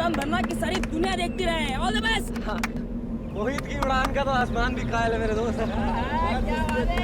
उड़ान भरना कि सारी दुनिया देखती रहे। All the best. मोहित की उड़ान का तो आसमान भी कायल है मेरे दोस्त। क्या बात है।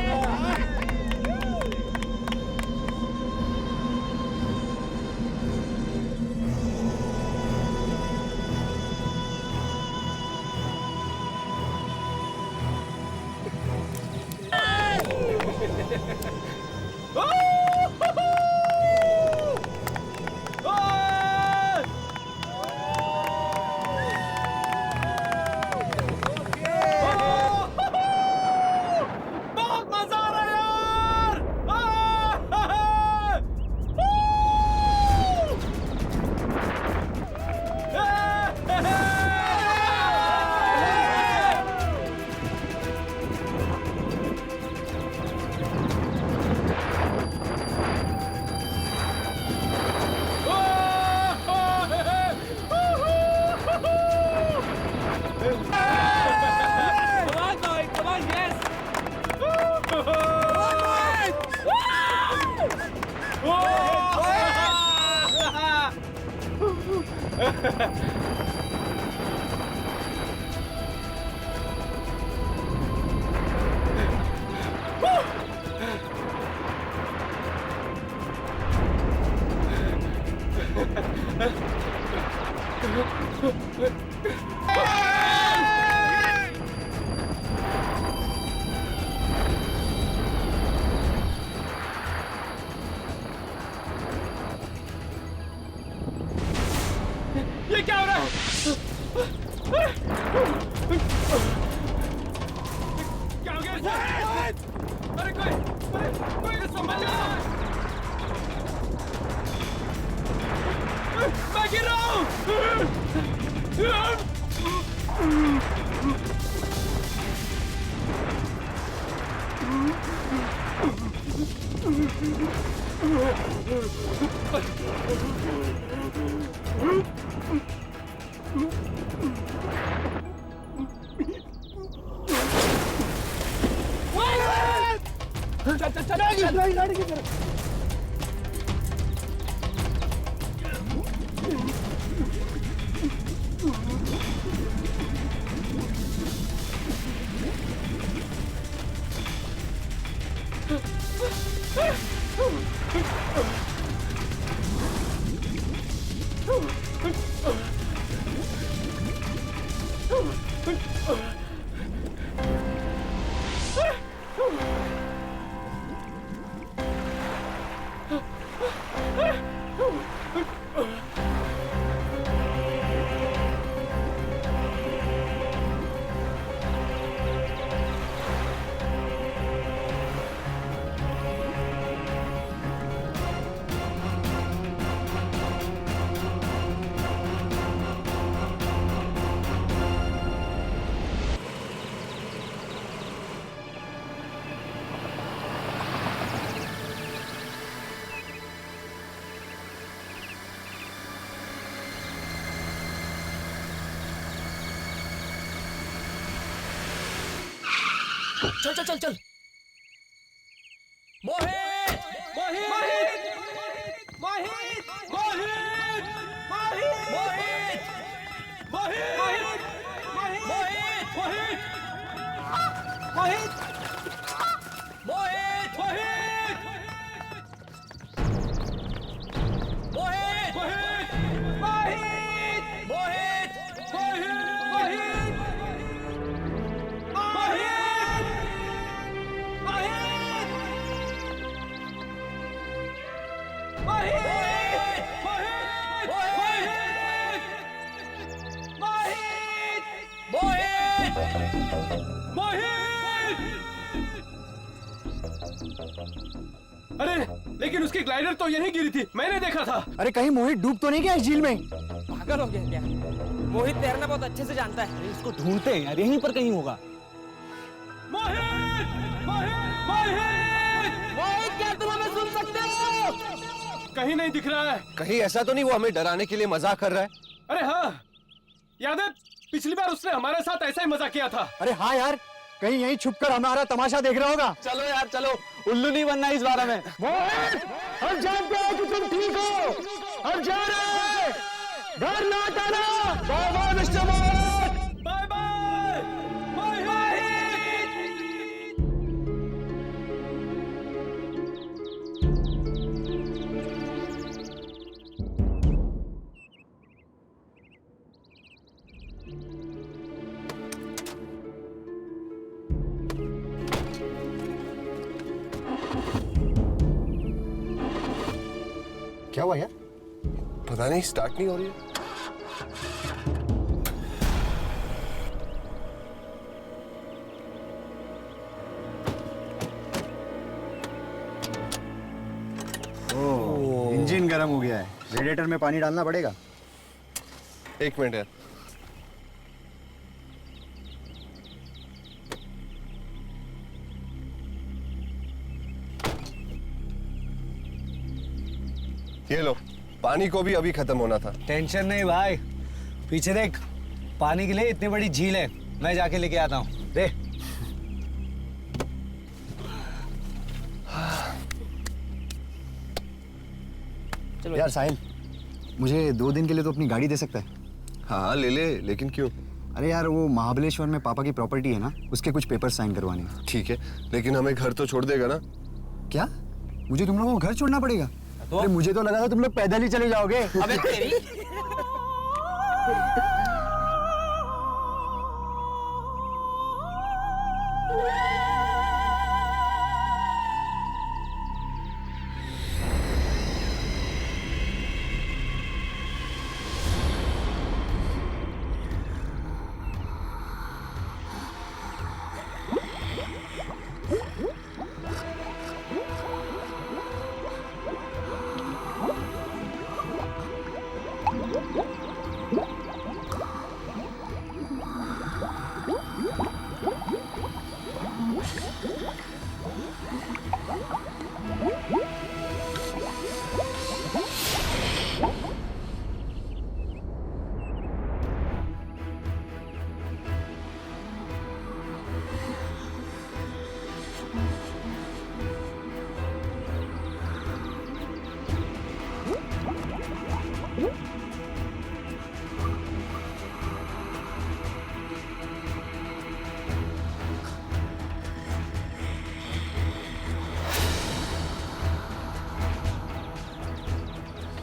ये क्या हो रहा है? क्या हो गया? अरे कोई संभाल लो। मैं गिर रहा हूँ। चल चल चल चल। मोहित मोहित मोहित मोहित मोहित मोहित मोहित मोहित मोहित मोहित मोहित मोहित अरे लेकिन उसकी ग्लाइडर तो यहीं गिरी थी, मैंने देखा था। अरे कहीं मोहित डूब तो नहीं गया इस झील में? पागल हो गया क्या? मोहित तैरना बहुत अच्छे से जानता है। इसको ढूंढते हैं यार, यहीं पर कहीं होगा। मोहित मोहित मोहित मोहित क्या तुम हमें सुन सकते हो? कहीं नहीं दिख रहा है। कहीं ऐसा तो नहीं वो हमें डराने के लिए मजाक कर रहा है? अरे हाँ, याद है पिछली बार उसने हमारे साथ ऐसा ही मजाक किया था। अरे हाँ यार, कहीं यहीं छुपकर हमारा तमाशा देख रहा होगा। चलो यार चलो, उल्लू नहीं बनना इस बारे में। मोहित, हम जानते हैं कि तुम ठीक हो, हम जा रहे हैं। घर लौट आना। बाय बाय मिस्टर मोहित। बाय बाय मोहित। क्या हुआ यार? पता नहीं, स्टार्ट नहीं हो रही है। इंजन गर्म हो गया है, रेडिएटर में पानी डालना पड़ेगा। एक मिनट यार। ये लो, पानी को भी अभी खत्म होना था। टेंशन नहीं भाई, पीछे देख, पानी के लिए इतनी बड़ी झील है, मैं जाके लेके आता हूँ। दे। यार साहिल, मुझे 2 दिन के लिए तो अपनी गाड़ी दे सकता है? हाँ ले ले, लेकिन क्यों? अरे यार, वो महाबलेश्वर में पापा की प्रॉपर्टी है ना, उसके कुछ पेपर साइन करवाने हैं। ठीक है, लेकिन हमें घर तो छोड़ देगा ना? क्या? मुझे तुम लोगों को घर छोड़ना पड़ेगा? तो? अरे मुझे तो लगा था तुम लोग पैदल ही चले जाओगे। अबे तेरी।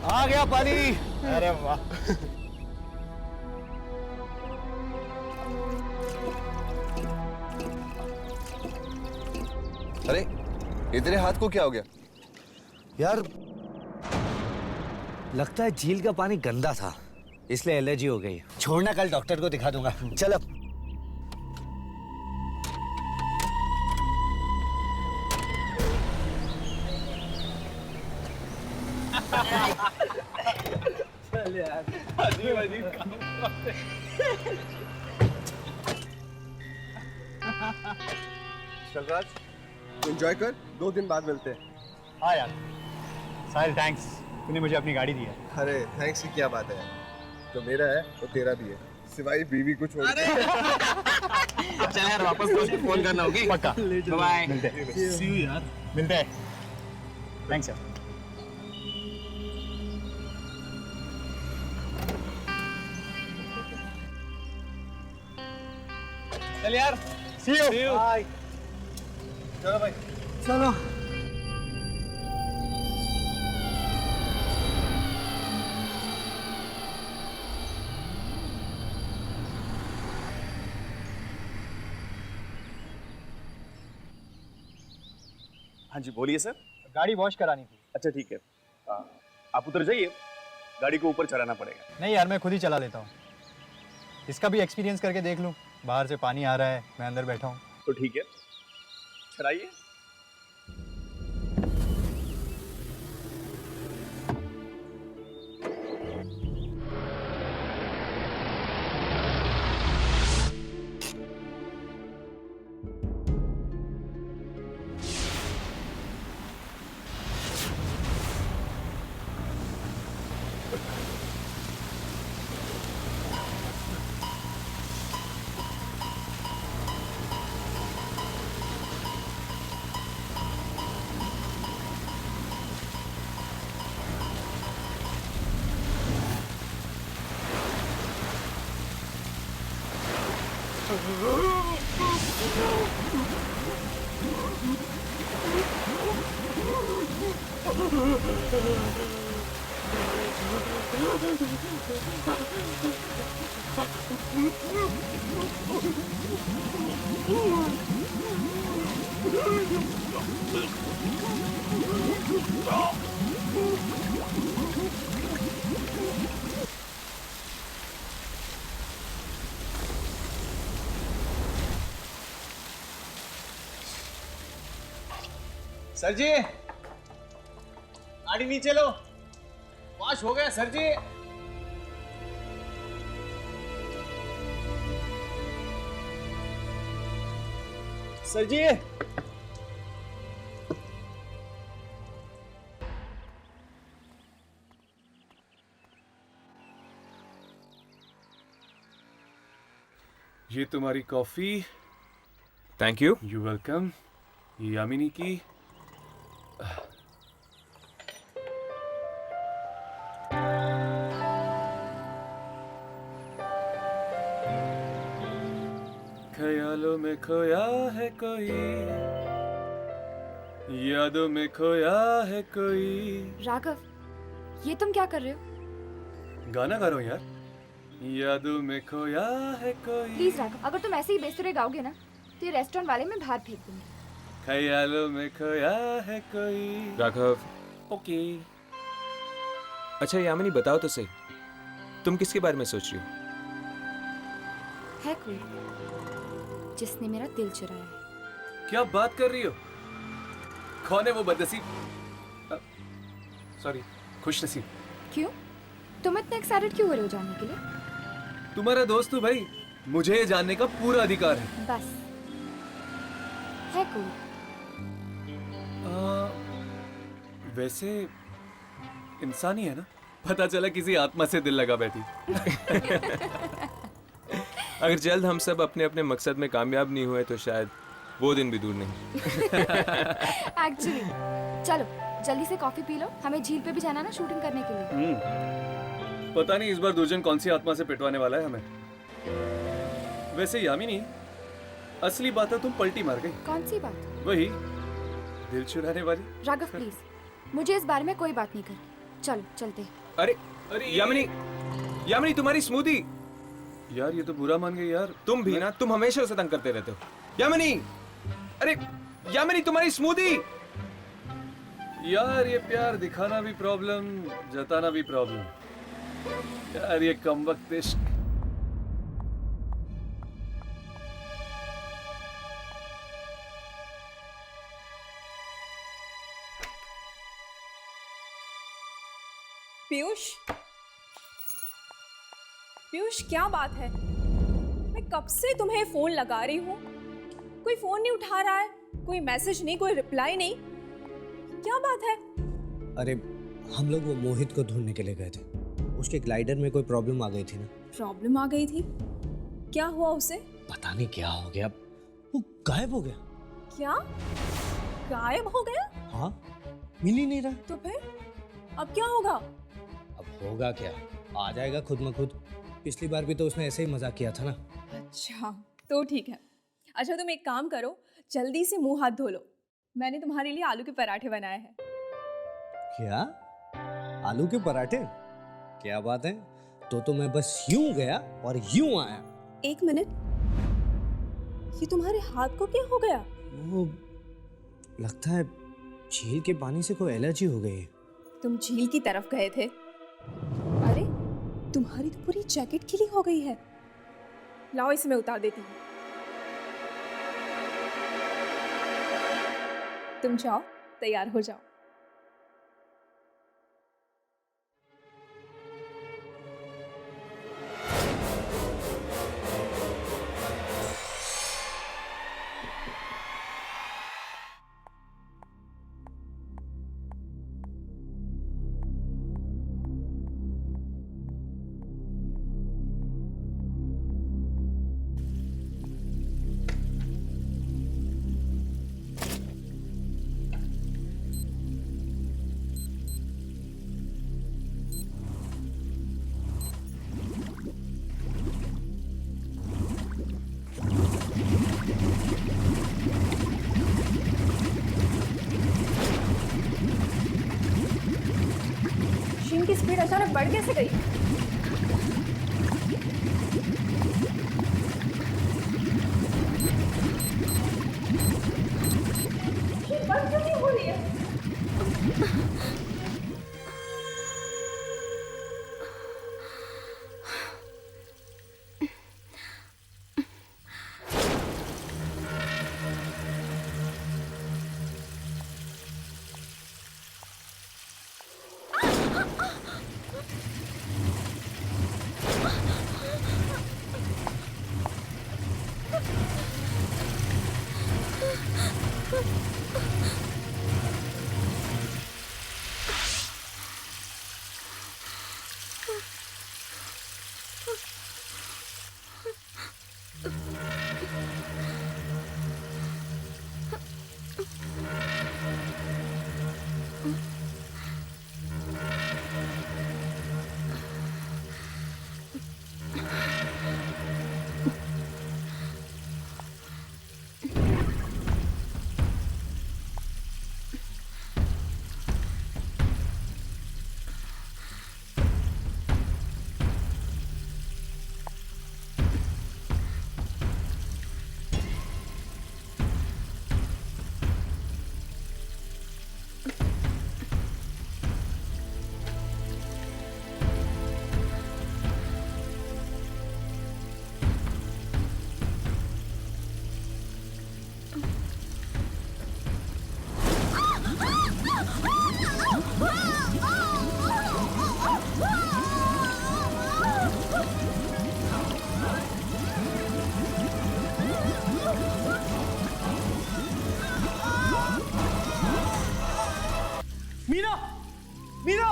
आ गया पानी। अरे वाह। अरे ये तेरे हाथ को क्या हो गया? यार लगता है झील का पानी गंदा था, इसलिए एलर्जी हो गई। छोड़ना, कल डॉक्टर को दिखा दूंगा। चल अब। चल यार, अजीब अजीब काम करते हैं। चल राज, एंजॉय कर, 2 दिन बाद मिलते हैं। हाँ यार साहिल, थैंक्स, तूने मुझे अपनी गाड़ी दी है। अरे थैंक्स की क्या बात है, जो मेरा है वो तेरा भी है, सिवाय बीवी को छोड़ के। चल यार, वापस दोस्त को फोन करना होगी। पक्का। बाय। मिलते हैं। मिलते हैं। थैंक्स यार। चल यार, See you. बाय। चलो भाई। चलो। हाँ जी बोलिए सर। गाड़ी वॉश करानी थी। अच्छा ठीक है, आप उतर जाइए, गाड़ी को ऊपर चढ़ाना पड़ेगा। नहीं यार, मैं खुद ही चला लेता हूँ, इसका भी एक्सपीरियंस करके देख लूँ। बाहर से पानी आ रहा है, मैं अंदर बैठा हूँ। तो ठीक है, चढ़ाइए। सर जी, गाड़ी नीचे लो। वॉश हो गया सर जी। सर जी, ये तुम्हारी coffee. Thank you. You welcome. Yamini की। ख्यालों में खोया है कोई, यादों में खोया है कोई। राघव, ये तुम क्या कर रहे हो? गाना गा रहा हूँ यार। यादों में खोया है कोई। प्लीज राघव, अगर तुम ऐसे ही बेसुरे गाओगे ना तो ये रेस्टोरेंट वाले मैं बाहर फेंक दूंगी। ख्यालों में खोया है कोई। राघव, ओके। अच्छा यामिनी बताओ तो सही, तुम किसके बारे में सोच रही हो? है कोई जिसने मेरा दिल चुराया है। क्या बात कर रही हो? कौन है वो बदनसीब? सॉरी, खुश नसीब। क्यों? तुम इतने एक्साइटेड क्यों हो रहे हो जानने के लिए? तुम्हारा दोस्त हूँ भाई, मुझे ये जानने का पूरा अधिकार है। बस है कोई? वैसे इंसान ही है ना। पता चला किसी आत्मा से दिल लगा बैठी। अगर जल्द हम सब अपने अपने मकसद में कामयाब नहीं हुए तो शायद वो दिन भी दूर नहीं। एक्चुअली चलो जल्दी से कॉफी पी लो, हमें झील पे भी जाना ना शूटिंग करने के लिए। पता नहीं इस बार दुर्जन कौन सी आत्मा से पिटवाने वाला है हमें। वैसे यामिनी, असली बात है तुम पलटी मार गई। कौन सी बात? वही दिल चुराने वाली। राघव प्लीज, मुझे इस बारे में कोई बात नहीं करनी। चलो चलते। अरे अरे यामिनी, यामिनी तुम्हारी स्मूदी। यार ये तो बुरा मान गई यार। तुम भी ना, तुम हमेशा उसे तंग करते रहते हो। यामिनी, अरे यामिनी तुम्हारी स्मूदी। यार ये प्यार दिखाना भी प्रॉब्लम, जताना भी प्रॉब्लम। यार ये कमबख्त इश्क। पीयूष, पीयूष क्या बात है? मैं कब से तुम्हें फोन लगा रही हूँ, कोई फोन नहीं उठा रहा है, कोई मैसेज नहीं, कोई रिप्लाई नहीं। क्या बात है? अरे हम लोग वो मोहित को ढूंढने के लिए गए थे, उसके ग्लाइडर में कोई प्रॉब्लम आ गई थी ना। प्रॉब्लम आ गई थी? क्या हुआ उसे? पता नहीं क्या हो गया, वो गायब हो गया। क्या गायब हो गया? हाँ, मिल ही नहीं रहा। तो फिर अब क्या होगा? अब होगा क्या, आ जाएगा खुद म खुद। पिछली बार भी तो उसने ऐसे ही मजाक किया था ना। अच्छा तो ठीक है। अच्छा तुम एक काम करो, जल्दी से मुंह हाथ धो लो, मैंने तुम्हारे लिए आलू के पराठे बनाए हैं। क्या? आलू के पराठे? क्या बात है, तो मैं बस यूं गया और यूं आया। एक मिनट, ये तुम्हारे हाथ को क्या हो गया? वो लगता है झील के पानी से कोई एलर्जी हो गई है। तुम झील की तरफ गए थे? अरे तुम्हारी तो पूरी जैकेट गीली हो गई है। लाओ इसे मैं उतार देती हूँ। तुम जाओ, तैयार हो जाओ। की स्पीड अचानक बढ़ कैसे गई? ये बंद क्यों नहीं हो रही है? मीना, मीना,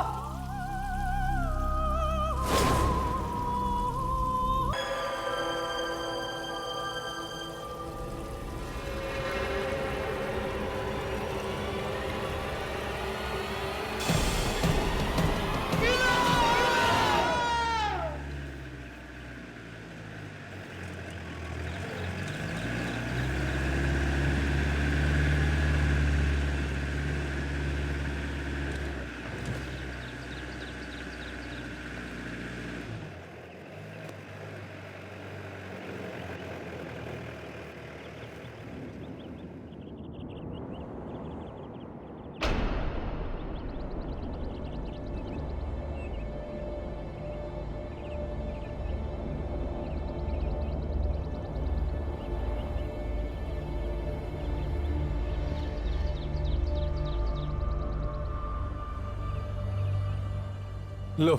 लो,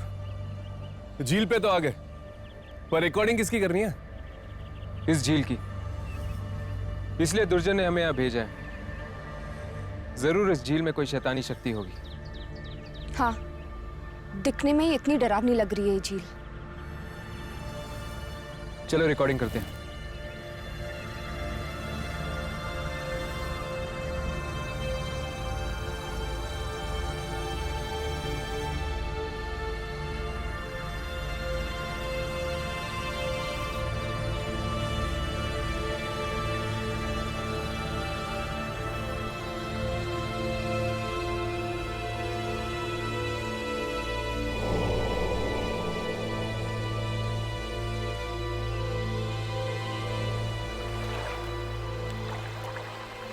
झील पे तो आ गए, पर रिकॉर्डिंग किसकी करनी है? इस झील की। इसलिए दुर्जन ने हमें यहाँ भेजा है। जरूर इस झील में कोई शैतानी शक्ति होगी। हाँ, दिखने में ही इतनी डरावनी लग रही है ये झील। चलो रिकॉर्डिंग करते हैं।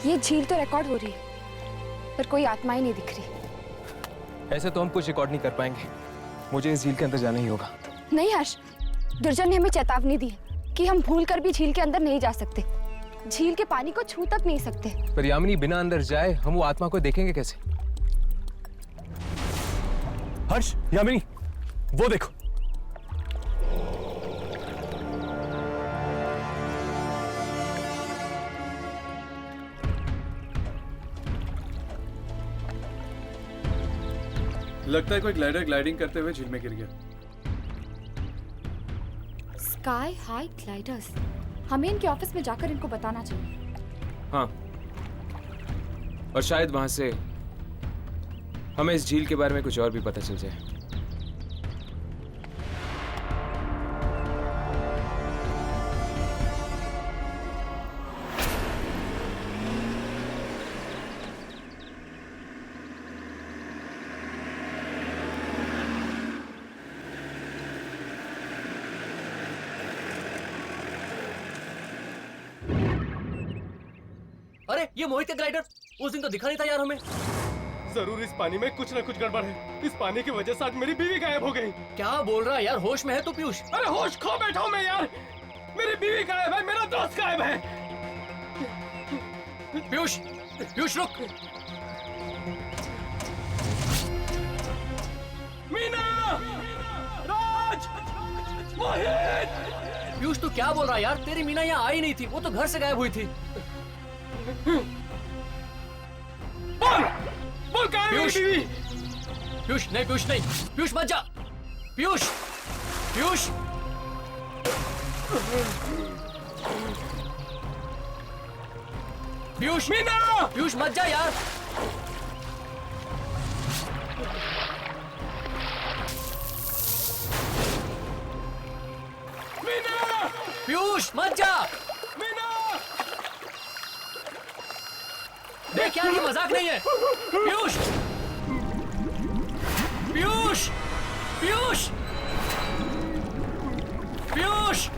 ये झील तो रिकॉर्ड हो रही है, पर कोई आत्मा ही नहीं दिख रही। ऐसे तो हम कुछ रिकॉर्ड नहीं कर पाएंगे। मुझे इस झील के अंदर जाना ही होगा। नहीं हर्ष, दुर्जन ने हमें चेतावनी दी है कि हम भूल कर भी झील के अंदर नहीं जा सकते। झील के पानी को छू तक नहीं सकते। पर यामिनी, बिना अंदर जाए हम वो आत्मा को देखेंगे कैसे? हर्ष, यामिनी, वो देखो। लगता है कोई ग्लाइडर ग्लाइडिंग करते हुए झील में गिर गया। स्काई हाई ग्लाइडर्स, हमें इनके ऑफिस में जाकर इनको बताना चाहिए। हाँ, और शायद वहां से हमें इस झील के बारे में कुछ और भी पता चल जाए। ये मोहित का ग्लाइडर उस दिन तो दिखा नहीं था यार हमें। जरूर इस पानी में कुछ ना कुछ गड़बड़ है। इस पानी की वजह से आज मेरी बीवी गायब हो गई। क्या बोल रहा है यार, होश में है तू पीयूष? अरे होश खो बैठा हूं मैं यार। मेरी बीवी गायब है, मेरा दोस्त गायब है। पीयूष, पीयूष रुक। मीना, राज, मोहित। पीयूष तू क्या बोल रहा है यार? तेरी मीना यहाँ आई नहीं थी, वो तो घर से गायब हुई थी। बोल कहाँ है मेरी बीवी? पीयूष नहीं, पीयूष नहीं, पीयूष मत जा। पीयूष, पीयूष। पीयूष, मीना, पीयूष मत जा यार। मीना, पीयूष मत जा। मीना। देख यार ये मजाक नहीं है। पीयूष, पीयूष, पीयूष, पीयूष।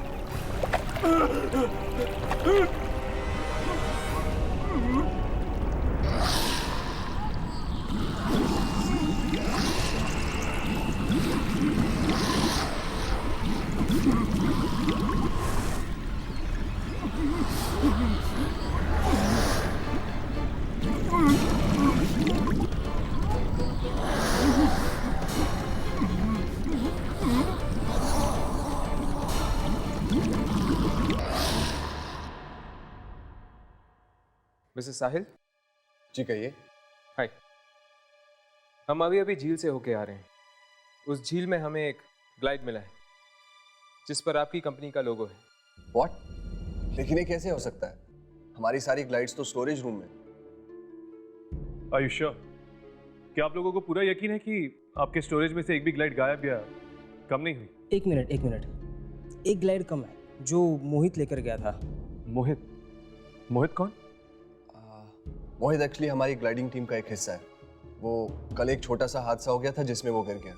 मिसेस साहिल, जी कहिए। हाय। हम अभी अभी झील से होके आ रहे हैं। उस झील में हमें एक ग्लाइड मिला है जिस पर आपकी कंपनी का लोगो है। व्हाट? लेकिन ये कैसे हो सकता है? हमारी सारी ग्लाइड्स तो स्टोरेज रूम में। Are you sure? क्या आप लोगों को पूरा यकीन है कि आपके स्टोरेज में से एक भी ग्लाइड गायब या कम नहीं हुई? एक मिनट, एक मिनट। एक ग्लाइड कम है जो मोहित लेकर गया था। मोहित? मोहित कौन? मोहित एक्चुअली हमारी ग्लाइडिंग टीम का एक हिस्सा है। वो कल एक छोटा सा हादसा हो गया था जिसमें वो गिर गया।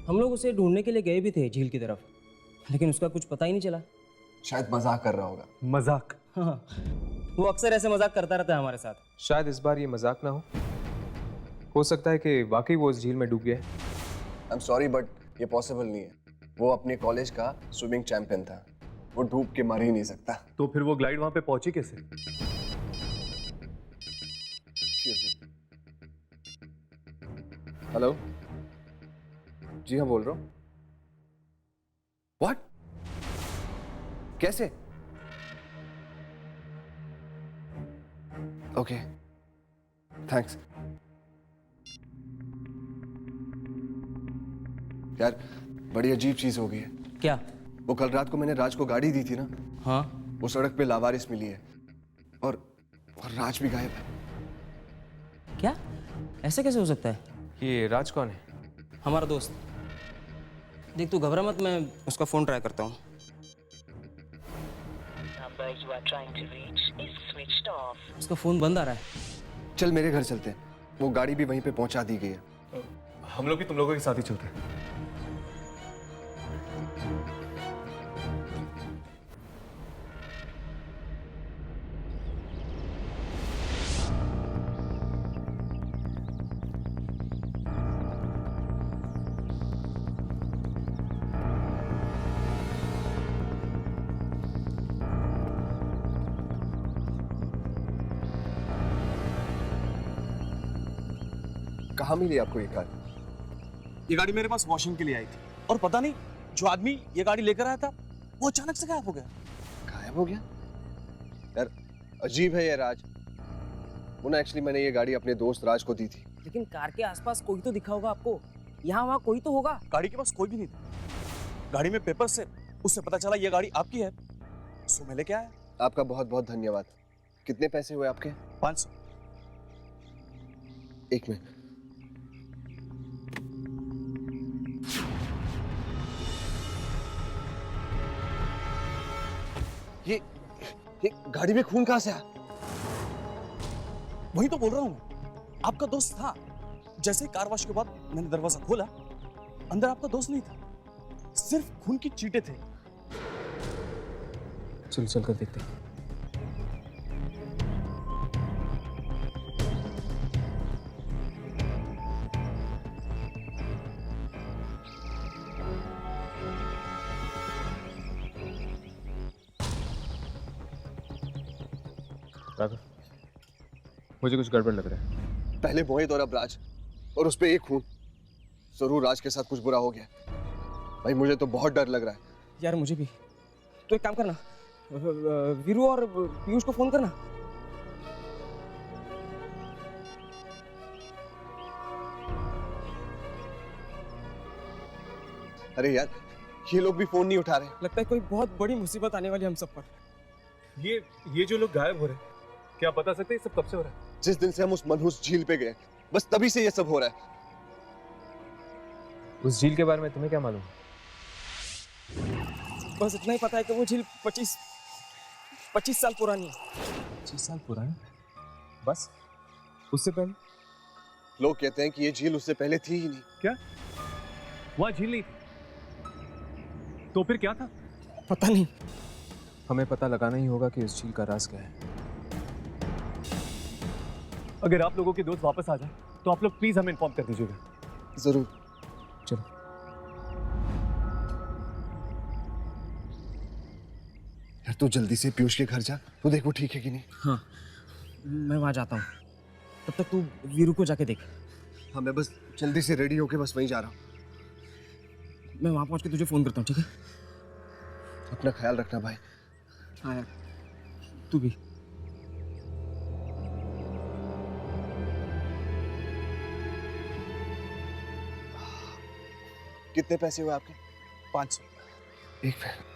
हम लोग उसे ढूंढने के लिए गए भी थे झील की तरफ, लेकिन उसका कुछ पता ही नहीं चला। शायद मजाक कर रहा होगा। मजाक? हाँ, वो अक्सर ऐसे मजाक करता रहता है हमारे साथ। शायद इस बार ये मजाक ना हो सकता है कि वाकई वो उस झील में डूब गया है। आई एम सॉरी बट ये पॉसिबल नहीं है। वो अपने कॉलेज का स्विमिंग चैंपियन था, वो डूब के मर ही नहीं सकता। तो फिर वो ग्लाइड वहां पे पहुंची कैसे? हेलो, जी हाँ बोल रहा हूँ। व्हाट? कैसे? Okay, thanks. यार बड़ी अजीब चीज हो गई है। क्या? वो कल रात को मैंने राज को गाड़ी दी थी ना, हाँ, वो सड़क पे लावारिस मिली है और राज भी गायब है। क्या? ऐसे कैसे हो सकता है? ये राज कौन है? हमारा दोस्त। देख तू घबरा मत, मैं उसका फोन ट्राई करता हूँ। उसका फोन बंद आ रहा है। चल मेरे घर चलते हैं, वो गाड़ी भी वहीं पे पहुंचा दी गई है। हम लोग भी तुम लोगों के साथ ही चलते हैं। कहाँ मिली आपको ये कार? ये गाड़ी मेरे पास वॉशिंग के लिए आई थी और पता नहीं जो आदमी ये गाड़ी लेकर आया था वो अचानक से गायब हो गया। गायब हो गया? यार अजीब है ये राज। वो ना एक्चुअली मैंने ये गाड़ी अपने दोस्त राज को दी थी। लेकिन कार के आसपास कोई तो दिखा होगा आपको, यहाँ वहाँ कोई तो होगा। गाड़ी के पास कोई भी नहीं था। गाड़ी में पेपर से उससे पता चला ये गाड़ी आपकी है, सो मैं लेके आया। आपका बहुत बहुत धन्यवाद। कितने पैसे हुए आपके? 500। एक मिनट। ये गाड़ी में खून कहाँ से आया? वही तो बोल रहा हूँ, आपका दोस्त था। जैसे ही कार वॉश के बाद मैंने दरवाजा खोला, अंदर आपका दोस्त नहीं था, सिर्फ खून की चींटे थे। चल चल कर देखते हैं। राघव, मुझे कुछ गड़बड़ लग रहा है। पहले मोहित और अब राज, और उस पे एक खून। जरूर राज के साथ कुछ बुरा हो गया। भाई मुझे तो बहुत डर लग रहा है। यार मुझे भी। तो एक काम करना, वीरू और पीयूष को फोन करना। अरे यार, ये लोग भी फोन नहीं उठा रहे। लगता है कोई बहुत बड़ी मुसीबत आने वाली हम सब पर। ये जो लोग गायब हो रहे हैं, क्या आप बता सकते हैं ये सब कब से हो रहा है? जिस दिन से हम उस मनहूस झील पे गए, बस तभी से ये सब हो रहा है। उस झील के बारे में तुम्हें क्या मालूम? बस इतना ही पता है कि वो झील 25 साल पुरानी है। 25 साल पुरानी? बस? उससे पहले? लोग कहते हैं कि ये झील उससे पहले थी ही नहीं। क्या वहाँ झील नहीं थी? तो फिर क्या था? पता नहीं। हमें पता लगाना ही होगा कि उस झील का राज क्या है। अगर आप लोगों के दोस्त वापस आ जाए तो आप लोग प्लीज हमें इन्फॉर्म कर दीजिएगा। जरूर। चलो। यार तू जल्दी से पीयूष के घर जा, तू देख वो ठीक है कि नहीं। हाँ, मैं वहां जाता हूँ। तब तक तू वीरू को जाके देख। हाँ, मैं बस जल्दी से रेडी होके बस वहीं जा रहा हूँ। मैं वहां पहुंच के तुझे फोन करता हूँ, ठीक है? अपना ख्याल रखना भाई। हाँ यार, तू भी। कितने पैसे हुए आपके? 500। एक मिनट।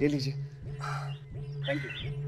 ले लीजिए। Thank you.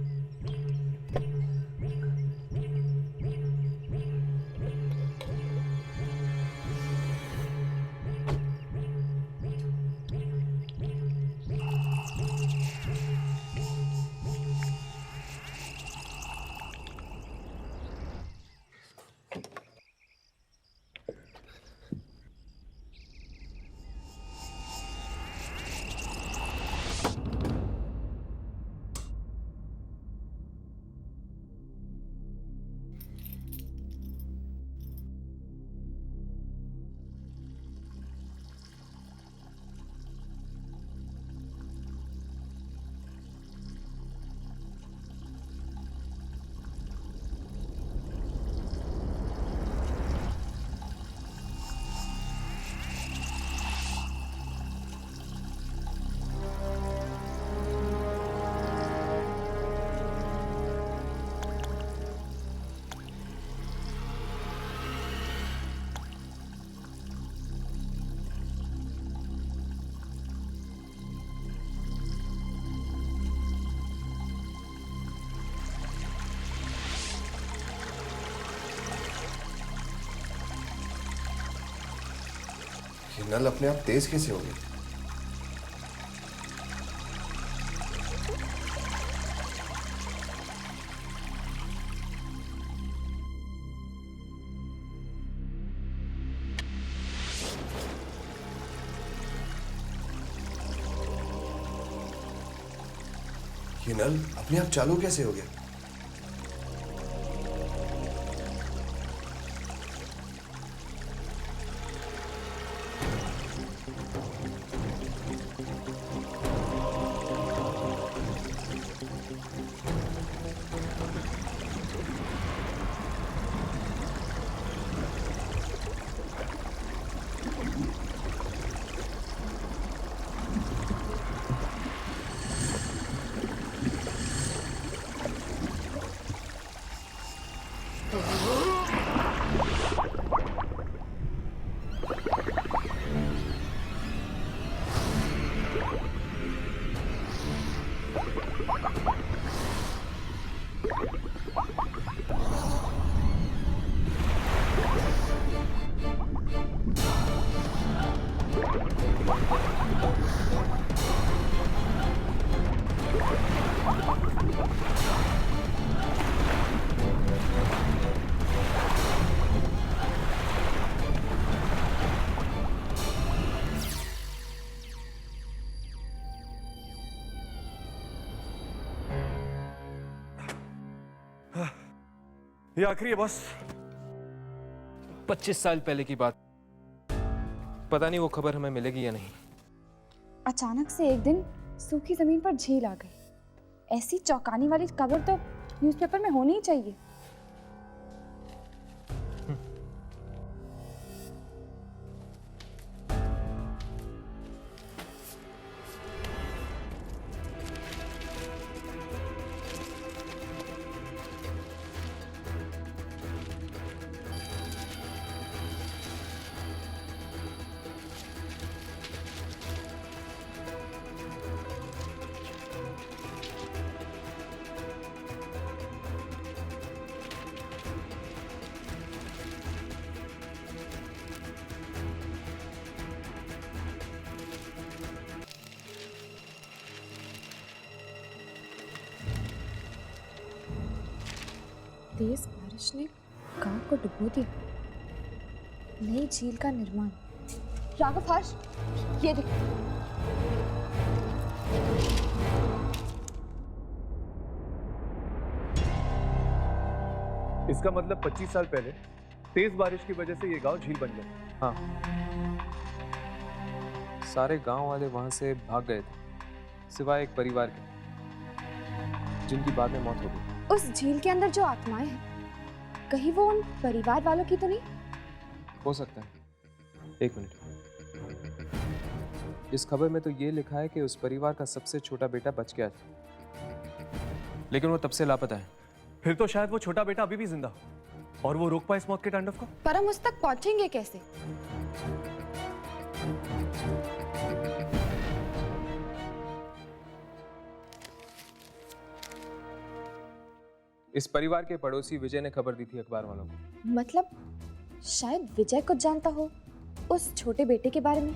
ये नल अपने आप तेज कैसे हो गए? ये नल अपने आप चालू कैसे हो गया? ये आखिरी है बॉस। 25 साल पहले की बात, पता नहीं वो खबर हमें मिलेगी या नहीं। अचानक से एक दिन सूखी जमीन पर झील आ गई। ऐसी चौंकाने वाली खबर तो न्यूज़पेपर में होनी ही चाहिए। तेज बारिश ने गांव को डुबो दिया। नई झील का निर्माण। राघव हर्ष, ये देख। इसका मतलब 25 साल पहले तेज बारिश की वजह से ये गांव झील बन गया। हाँ, सारे गांव वाले वहां से भाग गए थे, सिवाय एक परिवार के, जिनकी बाद में मौत हो गई। उस झील के अंदर जो आत्माएं हैं, कहीं वो उन परिवार वालों की तो नहीं? हो सकता है। एक मिनट, इस खबर में तो ये लिखा है कि उस परिवार का सबसे छोटा बेटा बच गया था, लेकिन वो तब से लापता है। फिर तो शायद वो छोटा बेटा अभी भी जिंदा हो और वो रोक पाए इस मौत के तांडव को। पर हम उस तक पहुंचेंगे कैसे? इस परिवार के पड़ोसी विजय ने खबर दी थी अखबार वालों को। मतलब शायद विजय कुछ जानता हो उस छोटे बेटे के बारे में।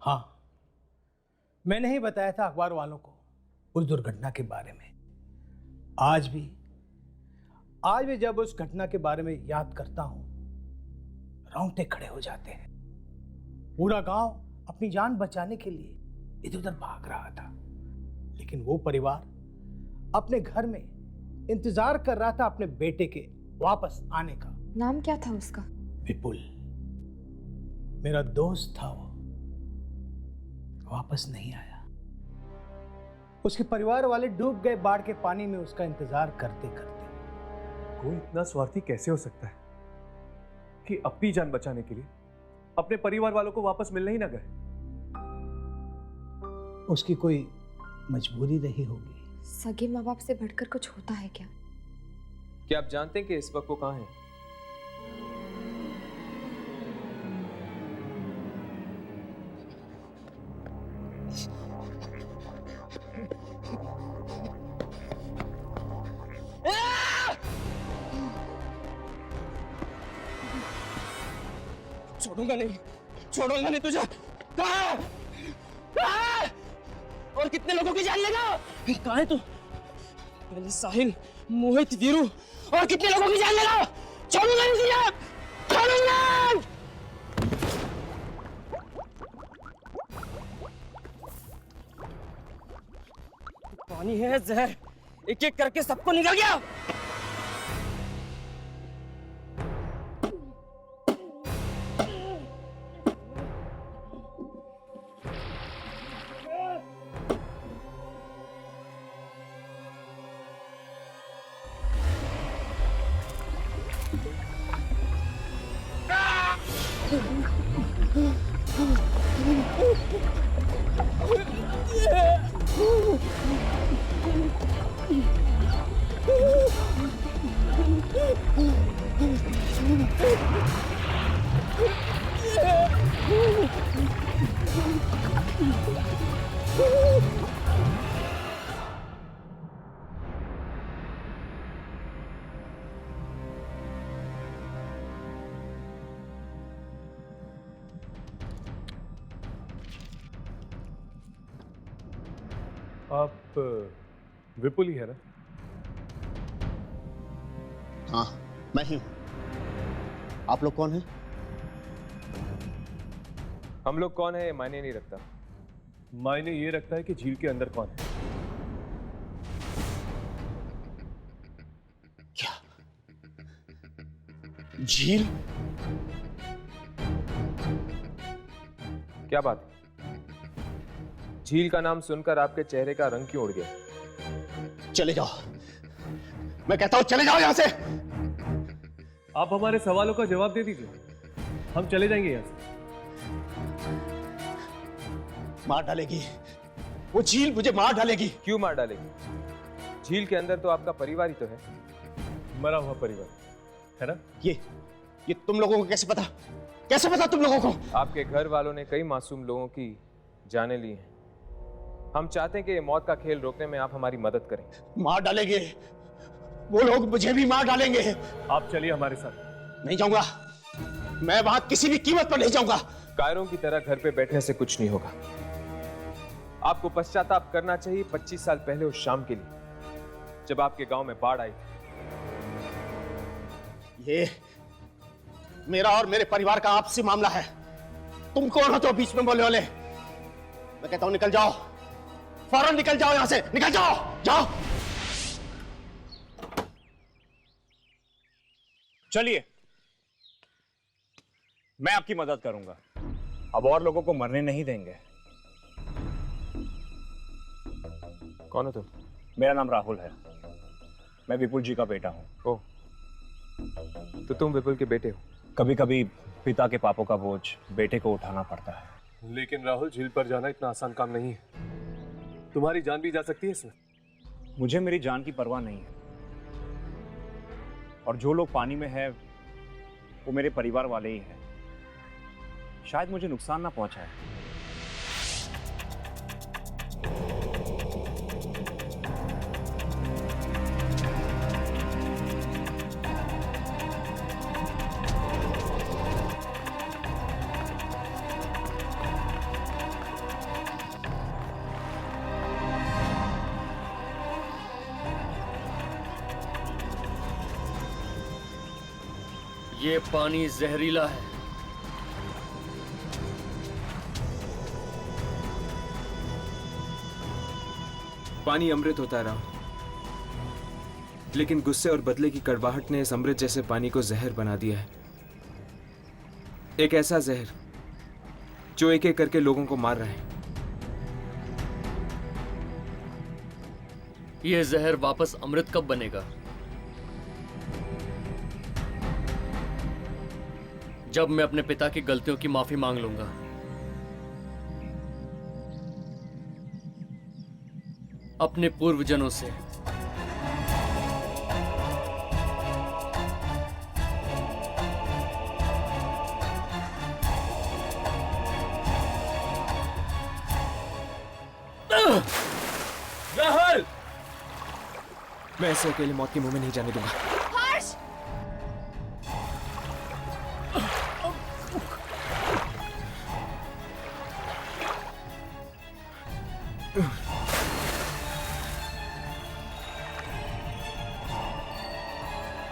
हाँ, मैंने ही बताया था अखबार वालों को उस दुर्घटना के बारे में। आज भी जब उस घटना के बारे में याद करता हूं, रोंगटे खड़े हो जाते हैं। पूरा गांव अपनी जान बचाने के लिए इधर उधर भाग रहा था, लेकिन वो परिवार अपने घर में इंतजार कर रहा था अपने बेटे के वापस आने का। नाम क्या था उसका? विपुल। मेरा दोस्त था वो, वापस नहीं आया। उसके परिवार वाले डूब गए बाढ़ के पानी में उसका इंतजार करते करते। कोई इतना स्वार्थी कैसे हो सकता है कि अपनी जान बचाने के लिए अपने परिवार वालों को वापस मिलने ही ना गए? उसकी कोई मजबूरी रही होगी। सगे माँ बाप से बढ़कर कुछ होता है क्या? क्या आप जानते हैं कि इस वक्त वो कहाँ है? छोड़ूंगा नहीं तुझे। कहाँ है? और कितने लोगों की जान लेगा? कहाँ है तू? पहले साहिल, मोहित, वीरू और कितने लोगों की जान लेगा? छोड़ूंगा नहीं तुझे, छोड़ूंगा। पानी है जहर, एक एक करके सबको निकल गया। आप विपुल ही है ना? हाँ, मैं ही हूं। आप लोग कौन हैं? हम लोग कौन है ये मायने नहीं रखता। मायने ये रखता है कि झील के अंदर कौन है। झील? क्या बात है? झील का नाम सुनकर आपके चेहरे का रंग क्यों उड़ गया? चले जाओ, मैं कहता हूं चले जाओ यहां से। आप हमारे सवालों का जवाब दे दीजिए, हम चले जाएंगे यहाँ से। मार डालेगी वो झील, मुझे मार डालेगी। क्यों मार डालेगी? झील के अंदर तो आपका परिवार ही तो है। मरा हुआ परिवार है ना? ये तुम लोगों को कैसे पता? कैसे पता तुम लोगों को? आपके घर वालों ने कई मासूम लोगों की जानें ली हैं। हम चाहते हैं कि ये मौत का खेल रोकने में आप हमारी मदद करें। मार डालेंगे वो लोग, मुझे भी मार डालेंगे। आप चलिए हमारे साथ। नहीं जाऊंगा, मैं वहां किसी भी कीमत पर नहीं जाऊंगा। कायरों की तरह घर पे बैठने से कुछ नहीं होगा। आपको पश्चाताप करना चाहिए 25 साल पहले उस शाम के लिए जब आपके गांव में बाढ़ आई। ये मेरा और मेरे परिवार का आपसी मामला है। तुम कौन हो तो बीच में बोले वाले? मैं कहता हूं निकल जाओ, फौरन निकल जाओ यहां से, निकल जाओ, जाओ। चलिए, मैं आपकी मदद करूंगा। अब और लोगों को मरने नहीं देंगे। कौन हो तुम? मेरा नाम राहुल है, मैं विपुल जी का बेटा हूं। ओह, तो तुम विपुल के बेटे हो? कभी कभी पिता के पापों का बोझ बेटे को उठाना पड़ता है। लेकिन राहुल, झील पर जाना इतना आसान काम नहीं है। तुम्हारी जान भी जा सकती है इसमें। मुझे मेरी जान की परवाह नहीं है, और जो लोग पानी में हैं वो मेरे परिवार वाले ही हैं। शायद मुझे नुकसान ना पहुंचाए। ये पानी जहरीला है। पानी अमृत होता रहा, लेकिन गुस्से और बदले की कड़वाहट ने इस अमृत जैसे पानी को जहर बना दिया है। एक ऐसा जहर जो एक एक करके लोगों को मार रहा है। ये जहर वापस अमृत कब बनेगा? जब मैं अपने पिता की गलतियों की माफी मांग लूंगा। अपने पूर्वजनों से। राहुल, मैं ऐसे अकेले मौत के मुंह में नहीं जाने दूंगा। हर्ष!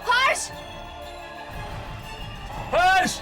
हर्ष! हर्ष!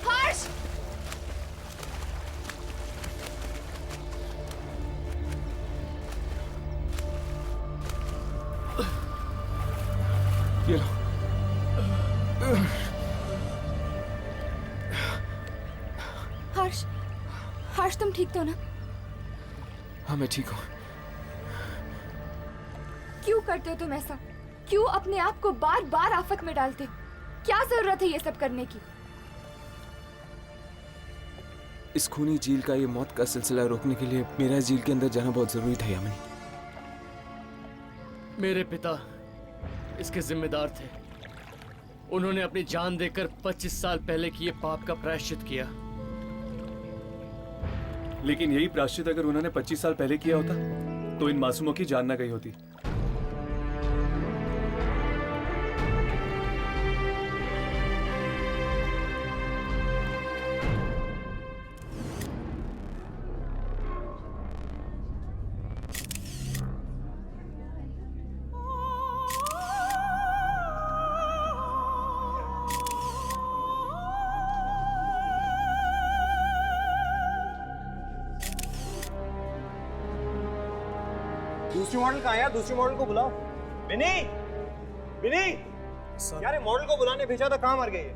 हर्ष! ये लो। हर्ष, हर्ष तुम ठीक तो ना? हाँ मैं ठीक हूँ। क्यों करते हो तुम ऐसा? क्यों अपने आप को बार बार आफत में डालते हो? क्या जरूरत है ये सब करने की? इस खूनी झील का ये मौत का सिलसिला रोकने के लिए मेरा झील के अंदर जाना बहुत जरूरी था यामिनी। मेरे पिता इसके जिम्मेदार थे। उन्होंने अपनी जान देकर 25 साल पहले किए पाप का प्रायश्चित किया। लेकिन यही प्रायश्चित अगर उन्होंने 25 साल पहले किया होता तो इन मासूमों की जान ना गई होती। दूसरी मॉडल कहाँ है यार? दूसरी मॉडल को बुलाओ। विनी, विनी, यार ये मॉडल को बुलाने भेजा था, कहाँ मर गई है?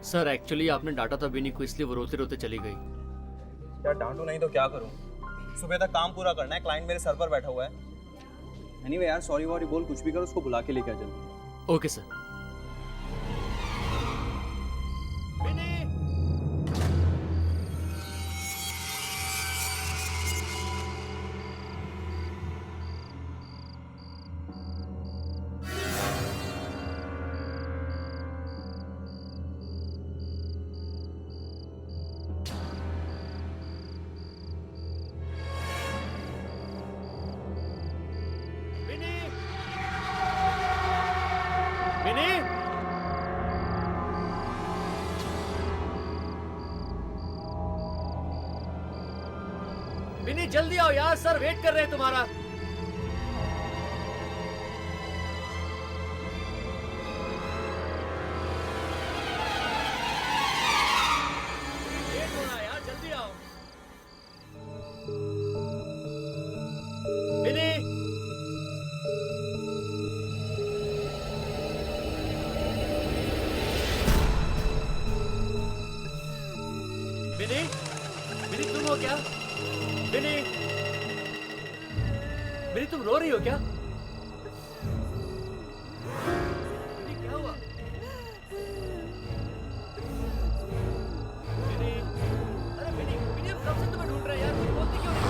सर एक्चुअली आपने डांटा था बिनी को, इसलिए वो रोते रोते चली गई। यार डांटो नहीं तो क्या करूँ? सुबह तक काम पूरा करना है, क्लाइंट मेरे सर पर बैठा हुआ है। एनीवे यार सॉरी वॉरी बोल, कुछ भी कर, उसको बुला के लेके आ जल्दी। Okay sir. विनी जल्दी आओ यार, सर वेट कर रहे हैं तुम्हारा। लेट हो रहा है यार, जल्दी आओ। विनी, विनी, विनी तुम हो क्या? विनी, विनी तुम रो रही हो क्या? विनी क्या हुआ? विनी, अरे विनी, विनी हम कब से तुम्हें ढूंढ रहे हैं यार, तुम बोलती क्यों नहीं?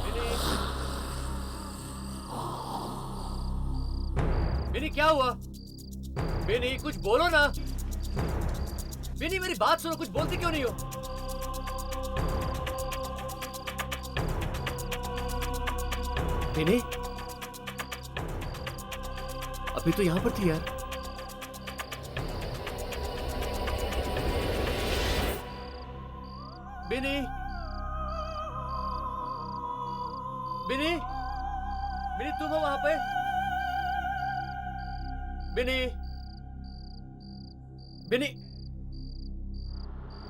विनी, विनी क्या हुआ? विनी कुछ बोलो ना। विनी मेरी बात सुनो, कुछ बोलती क्यों नहीं हो? विनी, अभी तो यहां पर थी यार। विनी, विनी, विनी तुम हो वहां पे? विनी, विनी,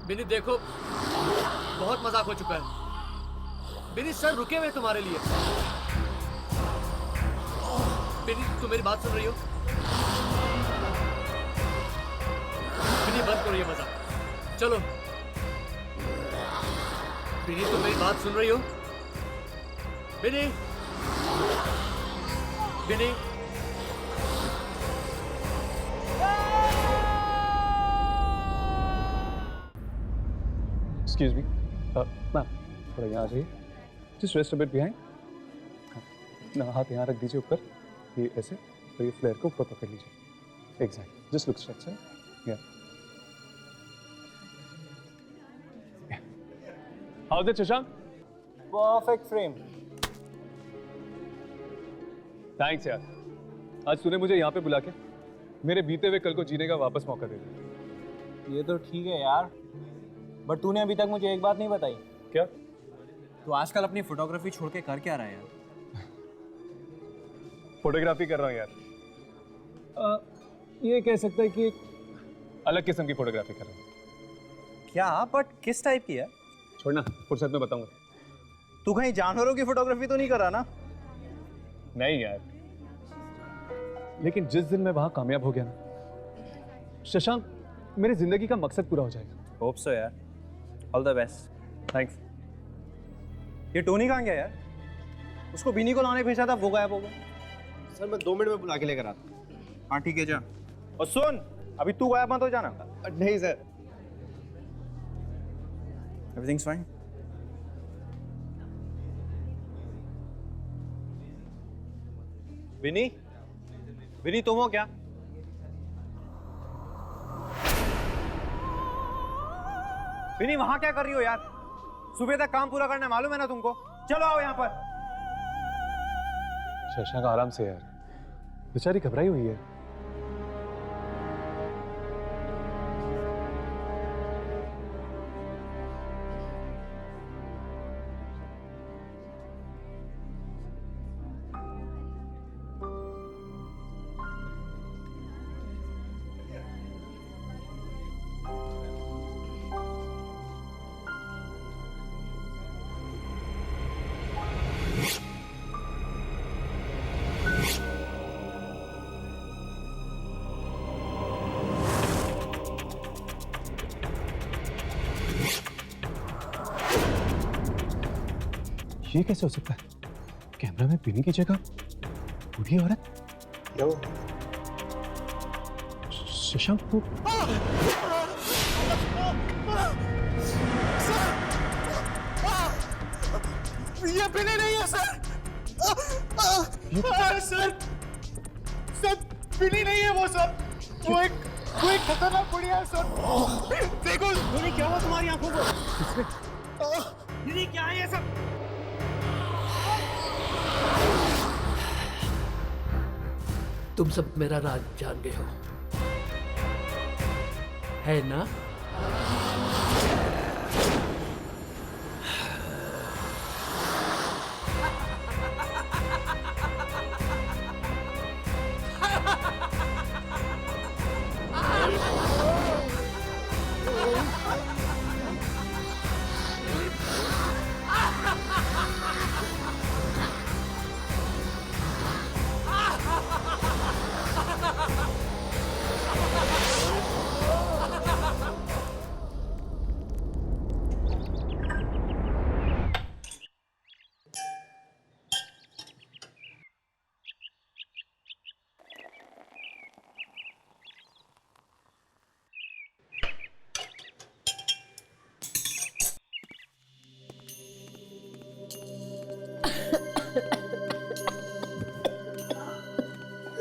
विनी देखो बहुत मजाक हो चुका है। विनी सर रुके हुए तुम्हारे लिए। विनी तुम मेरी बात सुन रही हो? विनी बंद करो ये मजाक, चलो। विनी तुम मेरी बात सुन रही हो? विनी, विनी, एक्सक्यूज मी मैम, थोड़ा यहाँ आ जाइए। Just rest a bit behind. ना हाथ यहाँ रख दीजिए ऊपर, ये ऐसे, और ये फ्लेयर को ऊपर पकड़ लीजिए। Exact, just look straight sir. या how is it Shashank? Perfect frame. Thanks यार, आज तूने मुझे यहाँ पे बुला के मेरे बीते हुए कल को जीने का वापस मौका दे दिया। ये तो ठीक है यार, बट तूने अभी तक मुझे एक बात नहीं बताई। क्या? तू आजकल अपनी फोटोग्राफी छोड़ के कर क्या रहा है यार? फोटोग्राफी कर रहा हूँ यार। ये कह सकता है कि एक अलग किस्म की फोटोग्राफी कर रहा हूँ। क्या? बट किस टाइप की है? छोड़ना, फुर्सत में बताऊंगा। तू कहीं जानवरों की फोटोग्राफी तो नहीं कर रहा ना? नहीं यार, लेकिन जिस दिन मैं वहां कामयाब हो गया ना शशांक, मेरी जिंदगी का मकसद पूरा हो जाएगा। होप सो यार, ऑल द बेस्ट। थैंक्स। ये टोनी कहाँ गया यार? उसको बिनी को लाने भेजा था, वो गायब हो गया। सर मैं 2 मिनट में बुला के लेकर आता हूँ। हाँ ठीक है, जा। और सुन, अभी तू गायब मत हो जाना। नहीं sir. Everything's fine. Vini, Vini तुम हो क्या? विनी वहां क्या कर रही हो यार? सुबह तक काम पूरा करना है, मालूम है ना तुमको? चलो आओ यहाँ पर। शशांक आराम से यार, बेचारी घबराई हुई है। ये कैसे हो सकता है? कैमरा में बिनी की जगह बूढ़ी औरत। शशांक को ये बिनी नहीं है सर। सर बिनी नहीं है वो सर। वो एक खतरनाक बुढ़िया है सर। देखो बिनी, क्या हुआ तुम्हारी आंखों को? बिनी क्या है ये सब? तुम सब मेरा राज जान गए हो, है ना?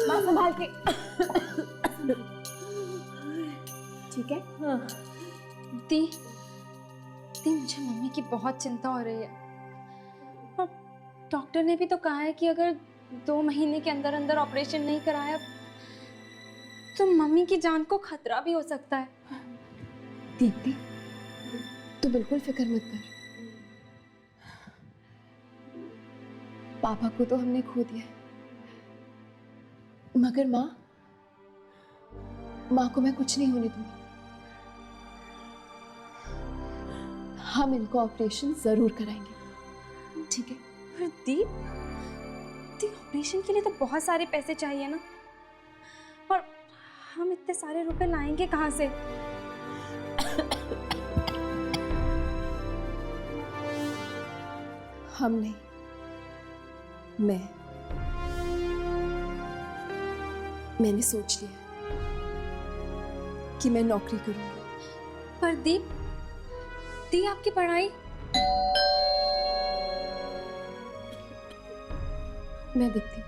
माँ संभाल के। ठीक है? हाँ। दी मुझे मम्मी की बहुत चिंता हो रही है। और डॉक्टर ने भी तो कहा है कि अगर 2 महीने के अंदर अंदर ऑपरेशन नहीं कराया तो मम्मी की जान को खतरा भी हो सकता है। दीप्ति, तू बिल्कुल फिक्र मत कर। पापा को तो हमने खो दिया, मगर माँ को मैं कुछ नहीं होने दूंगी। हम इनको ऑपरेशन जरूर कराएंगे, ठीक है? पर दीप ऑपरेशन के लिए तो बहुत सारे पैसे चाहिए ना, और हम इतने सारे रुपए लाएंगे कहाँ से? हम नहीं, मैंने सोच लिया कि मैं नौकरी करूंगी। पर दीप आपकी पढ़ाई? मैं देखती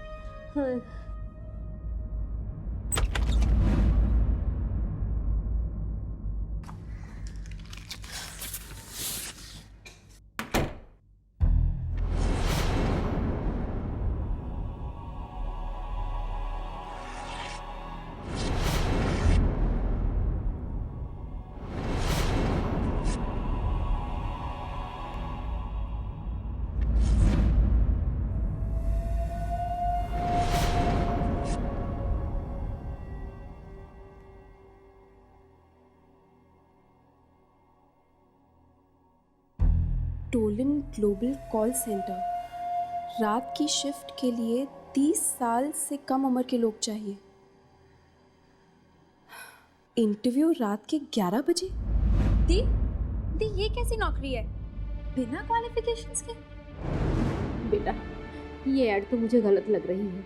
हूँ। टोलन ग्लोबल कॉल सेंटर, रात की शिफ्ट के लिए 30 साल से कम उम्र के लोग चाहिए। इंटरव्यू रात के 11 बजे। दी दी ये कैसी नौकरी है बिना क्वालिफिकेशंस के? बेटा ये ऐड तो मुझे गलत लग रही है।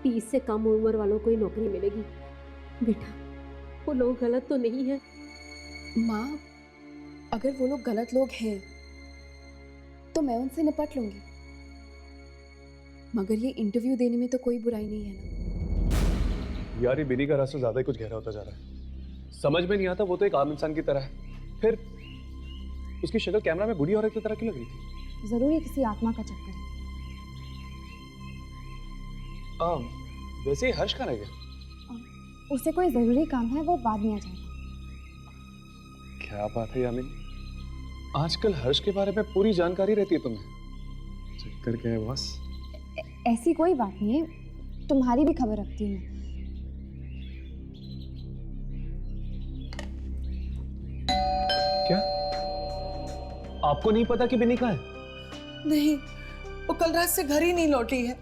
30 से कम उम्र वालों को ही नौकरी मिलेगी। बेटा वो लोग गलत तो नहीं है? माँ, अगर वो लोग गलत लोग हैं तो मैं उनसे निपट लूंगी, मगर ये इंटरव्यू देने में तो कोई बुराई नहीं है ना। यार ये बिनी का रास्ता ज्यादा ही कुछ गहरा होता जा रहा है। समझ में नहीं आता, वो तो एक आम इंसान की तरह है, फिर उसकी शक्ल कैमरा में बूढ़ी औरत की तरह क्यों लग रही थी? जरूर ये किसी आत्मा का चक्कर है। वैसे ही हर्ष कहाँ रह गया? उसे कोई जरूरी काम है, वो बाद में आ जाएगा। क्या बात है यामिनी, आजकल हर्ष के बारे में पूरी जानकारी रहती है तुम्हें। चक्कर क्या है बॉस? ऐसी कोई बात नहीं है, तुम्हारी भी खबर रखती हूँ मैं। क्या आपको नहीं पता कि बिनी कहाँ है? नहीं, वो कल रात से घर ही नहीं लौटी है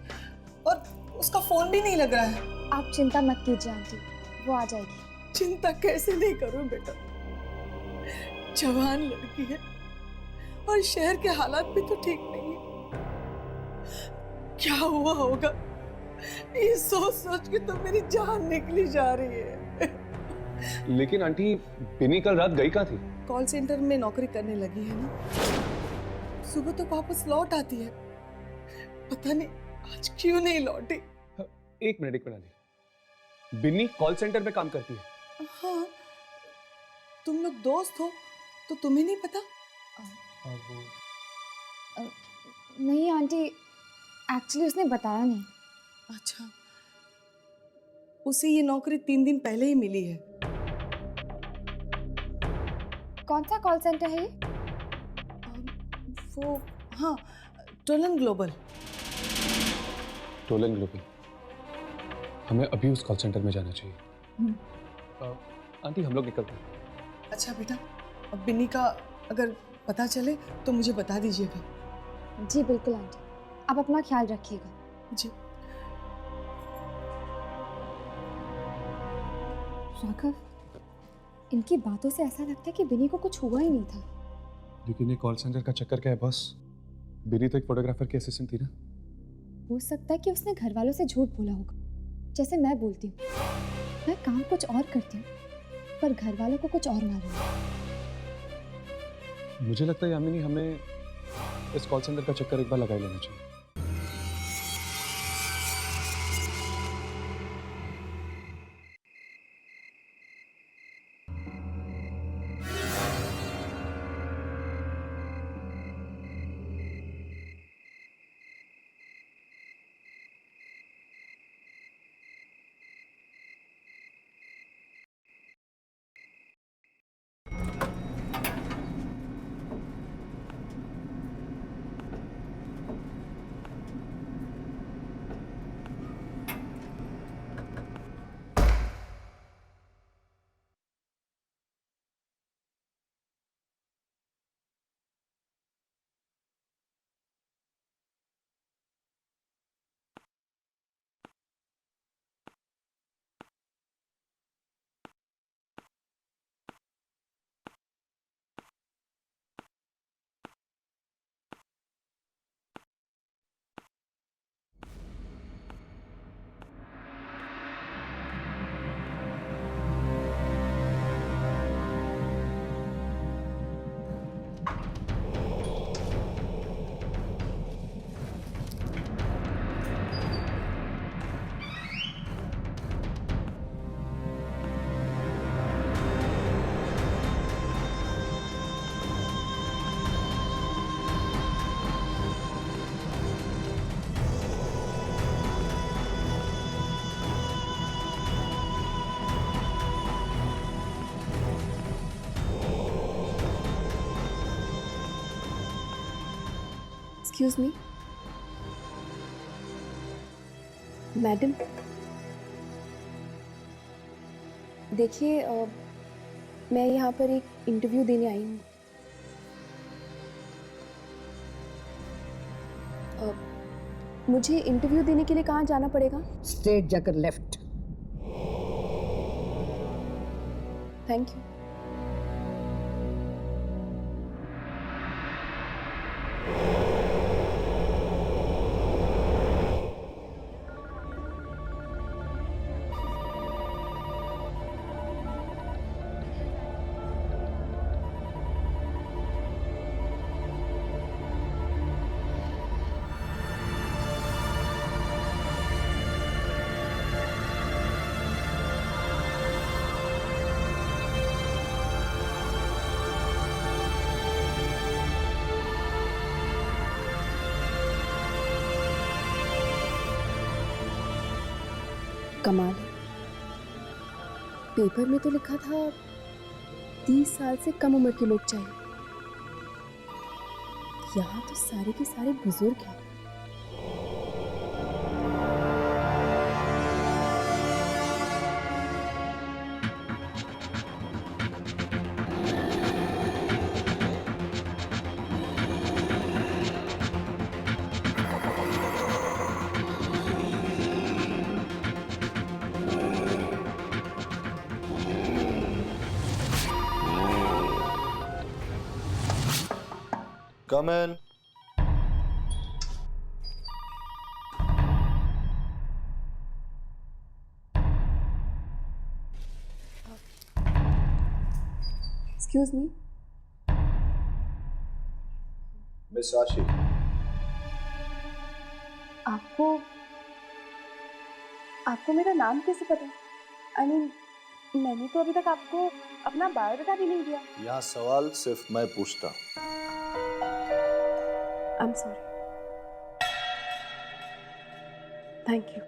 और उसका फोन भी नहीं लग रहा है। आप चिंता मत कीजिए आंटी, वो आ जाएगी। चिंता कैसे नहीं करूं बेटा, जवान लड़की है और शहर के हालात भी तो ठीक नहीं है। क्या हुआ होगा ये सोच सोच के तो मेरी जान निकली जा रही है। लेकिन आंटी बिनी कल रात गई कहाँ थी? कॉल सेंटर में नौकरी करने लगी है ना, सुबह तो वापस लौट आती है, पता नहीं आज क्यों नहीं लौटी। एक minute aunty, Binny call centre में काम करती है? हाँ, तुम लोग दोस्त हो तो तुम्हें नहीं पता? नहीं आंटी, एक्चुअली उसने बताया नहीं। अच्छा, उसे ये नौकरी 3 दिन पहले ही मिली है। कौन सा कॉल सेंटर है ये? वो हाँ, टोलन ग्लोबल। टोलन ग्लोबल, हमें अभी उस कॉल सेंटर में जाना चाहिए। आंटी हम लोग निकलते हैं। अच्छा बेटा, अब बिन्नी का अगर पता चले तो मुझे बता दीजिएगा। जी बिल्कुल आंटी, आप अपना ख्याल रखिएगा। जी। राघव, इनकी बातों से ऐसा लगता है कि बिनी को कुछ हुआ ही नहीं था। लेकिन ये कॉल सेंटर का चक्कर क्या है बॉस? बिनी तो एक फोटोग्राफर की असिस्टेंट थी ना? हो सकता है कि उसने घर वालों से झूठ बोला होगा, जैसे मैं बोलती हूँ। मैं काम कुछ और करती हूँ पर घर वालों को कुछ और मालूम है। मुझे लगता है यामिनी हमें इस कॉल सेंटर का चक्कर एक बार लगा ही लेना चाहिए। एक्सक्यूज मी मैडम, देखिए मैं यहाँ पर एक इंटरव्यू देने आई हूँ। मुझे इंटरव्यू देने के लिए कहाँ जाना पड़ेगा? स्ट्रेट जाकर लेफ्ट। Thank you. कमाल है, पेपर में तो लिखा था 30 साल से कम उम्र के लोग चाहिए, यहाँ तो सारे के सारे बुजुर्ग हैं। Come in. Excuse me. Miss Sashi. आपको मेरा नाम कैसे पता? I mean, मैंने तो अभी तक आपको अपना बायोडाटा भी नहीं दिया। यहाँ सवाल सिर्फ मैं पूछता। I'm sorry. Thank you.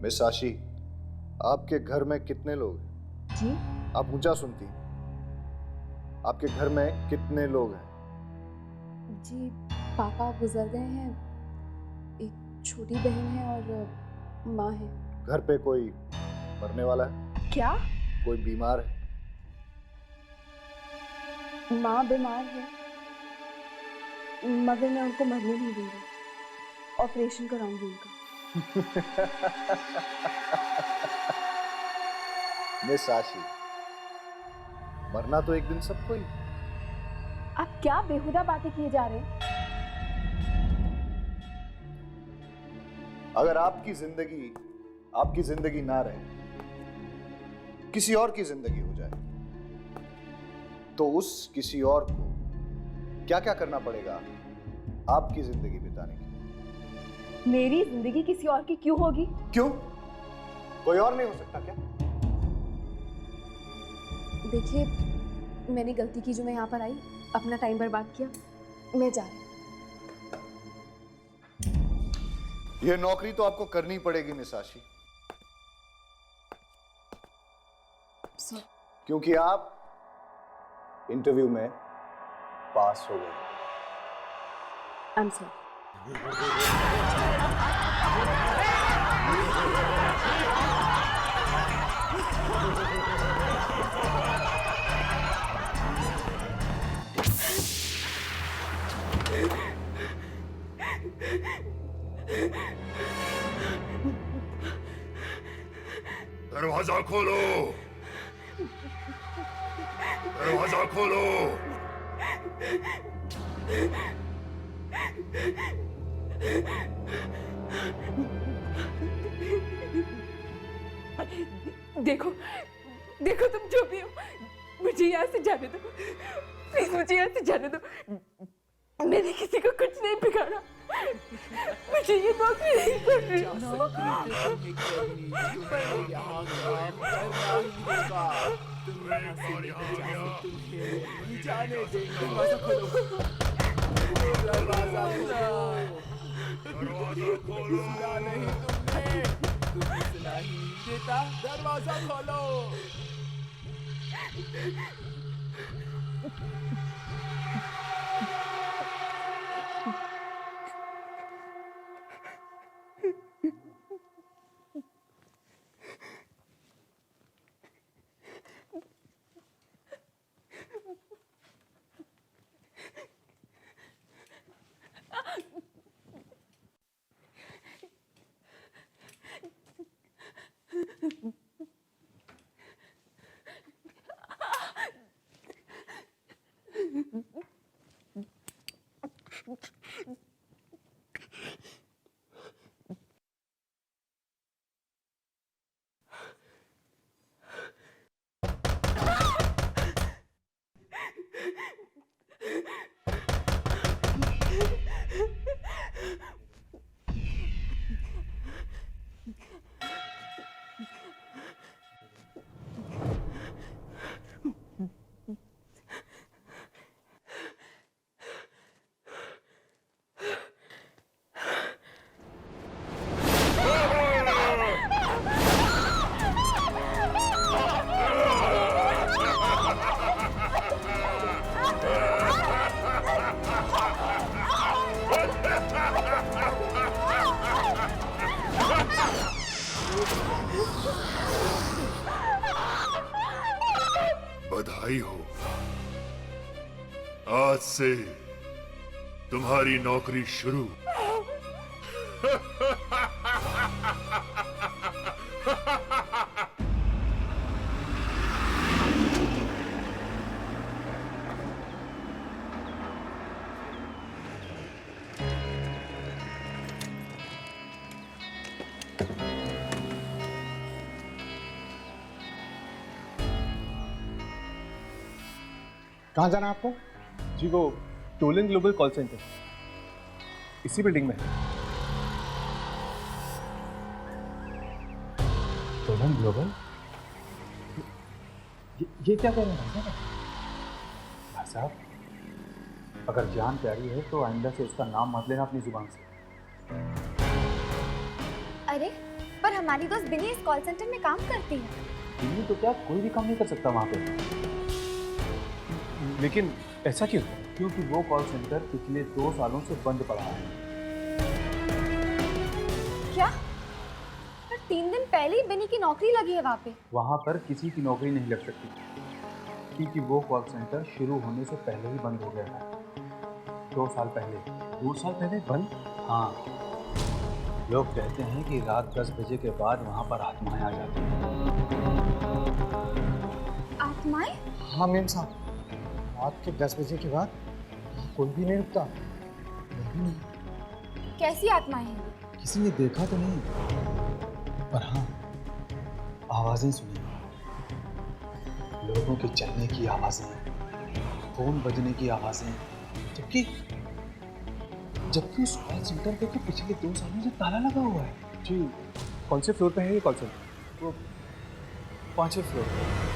Miss आशी, आपके घर में कितने लोग हैं? जी? आप ऊंचा सुनती। आपके घर में कितने लोग हैं? जी, पापा गुजर गए हैं, एक छोटी बहन है और माँ है। घर पे कोई मरने वाला है? क्या? कोई बीमार है? माँ बीमार है, मगर मैं उनको मरने नहीं दूंगी, ऑपरेशन कराऊंगी उनका। मिस आशी, मरना तो एक दिन सबको ही। आप क्या बेहुदा बातें किए जा रहे हैं? अगर आपकी जिंदगी ना रहे, किसी और की जिंदगी हो जाए, तो उस किसी और को क्या क्या करना पड़ेगा आपकी जिंदगी बिताने के लिए? मेरी जिंदगी किसी और की क्यों होगी? क्यों? कोई और नहीं हो सकता क्या? देखिए, मैंने गलती की जो मैं यहाँ पर आई, अपना टाइम बर्बाद किया, मैं जा रही हूँ। यह नौकरी तो आपको करनी पड़ेगी मिस आशी, क्योंकि आप इंटरव्यू में पास हो गए। I'm sorry. दरवाजा खोलो, दरवाजा खोलो। देखो देखो, तुम जो भी हो, मुझे यहाँ से जाने दो प्लीज, मुझे यहाँ से जाने दो। मैंने किसी को कुछ नहीं बिगाड़ा, मुझे ये नौकरी नहीं करनी। दरवाजा खोलो, दरवाजा खोलो। नहीं तुमने सुना ही देता, दरवाजा खोलो। बधाई हो, आज से तुम्हारी नौकरी शुरू। कहाँ जाना है आपको? जी वो टोलन ग्लोबल कॉल सेंटर, इसी बिल्डिंग में है। Tollens global? ये क्या कह रहे हैं भाई साहब? अगर जान प्यारी है तो आइंदा से उसका नाम मत लेना अपनी जुबान से। अरे पर हमारी दोस्त बिनी इस कॉल सेंटर में काम करती है। बिनी तो क्या कोई भी काम नहीं कर सकता वहाँ पे। लेकिन ऐसा क्यों? क्योंकि वो कॉल सेंटर पिछले 2 सालों से बंद पड़ा है। क्या? पर 3 दिन पहले ही बिनी की नौकरी लगी है वहाँ पे। वहाँ पर किसी की नौकरी नहीं लग सकती क्योंकि वो कॉल सेंटर शुरू होने से पहले ही बंद हो गया था। 2 साल पहले। 2 साल पहले बंद? हाँ। लोग कहते हैं कि रात 10 बजे के बाद वहाँ पर आत्माएं आ जाती हैं। आत्माएं? हाँ मेम साहब, रात के 10 बजे के बाद कोई भी नहीं रुकता। कैसी आत्माएं हैं? किसी ने देखा तो नहीं, पर हाँ आवाजें सुनी। लोगों के चलने की आवाजें, फोन बजने की आवाजें। जबकि उस कॉल सेंटर पे तो पिछले 2 सालों से ताला लगा हुआ है। जी कौन से फ्लोर पे है ये कॉल सेंटर? वो 5वें फ्लोर पे।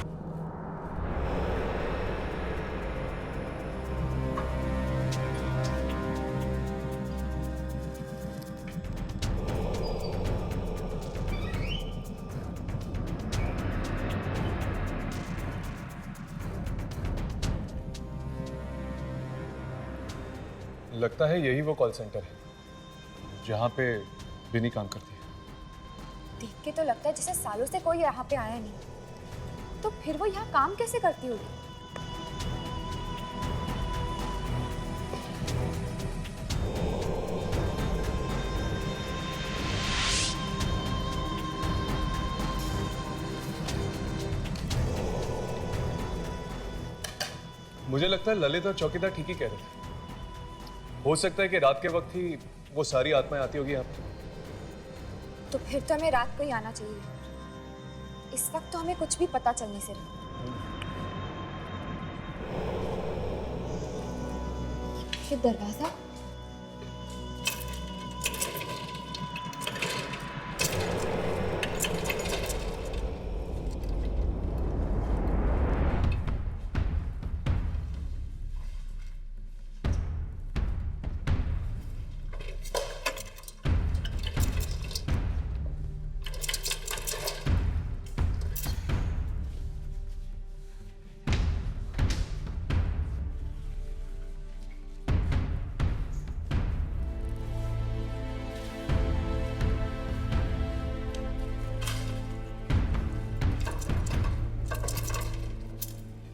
लगता है यही वो कॉल सेंटर है जहाँ पे बिनी काम करती है। देख के तो लगता है जैसे सालों से कोई यहाँ पे आया नहीं। तो फिर वो यहाँ काम कैसे करती होगी? मुझे लगता है ललित और चौकीदार ठीक ही कह रहे थे। हो सकता है कि रात के वक्त ही वो सारी आत्माएं आती होगी यहाँ पे। तो फिर तो हमें रात को ही आना चाहिए। इस वक्त तो हमें कुछ भी पता चलने से रहा। ये दरवाजा?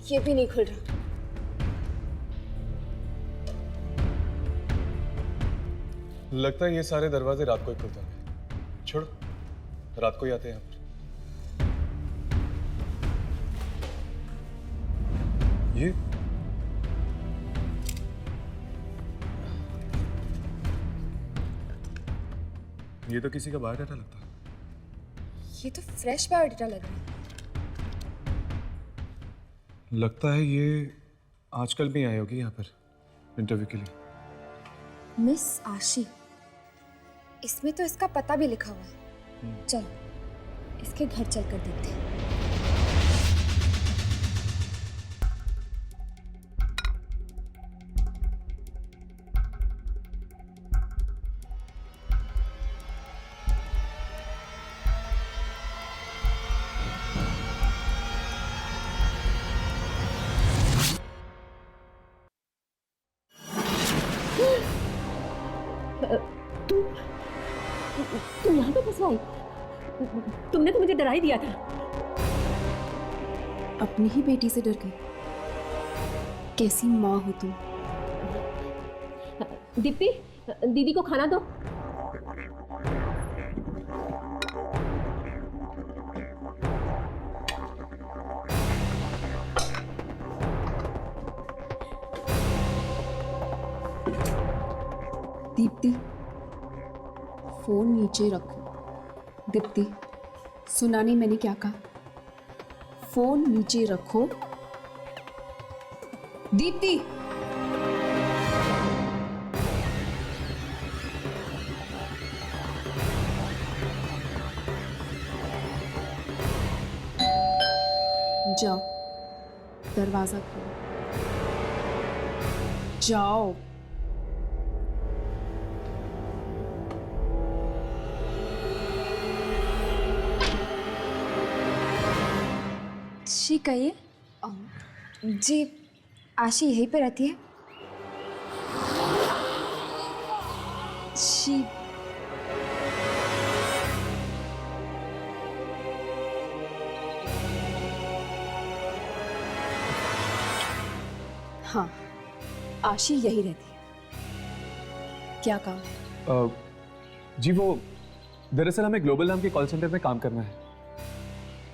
ये भी नहीं खुल रहा। लगता है ये सारे दरवाजे रात को ही खुलते हैं। छोड़ो, रात को ही आते हैं यहाँ पर। ये तो किसी का बायोडाटा लगता है। ये तो फ्रेश बायोडाटा लग रहा है। लगता है ये आजकल भी आई होगी यहाँ पर इंटरव्यू के लिए। मिस आशी, इसमें तो इसका पता भी लिखा हुआ है। चलो इसके घर चलकर देखते हैं। तुम यहाँ पे कैसे आई? तुमने तो मुझे डरा ही दिया था। अपनी ही बेटी से डर गई। कैसी माँ हो तुम? दीप्ति, दीदी को खाना दो। दीप्ति, फोन नीचे रख। दीप्ति, सुना नहीं मैंने क्या कहा? फोन नीचे रखो। दीप्ति, जाओ दरवाजा खोलो। जाओ। जी कहिए। जी आशी यहीं पे रहती है। जी हाँ, आशी यही रहती है। क्या काम? जी वो दरअसल हमें ग्लोबल नाम के कॉल सेंटर में काम करना है,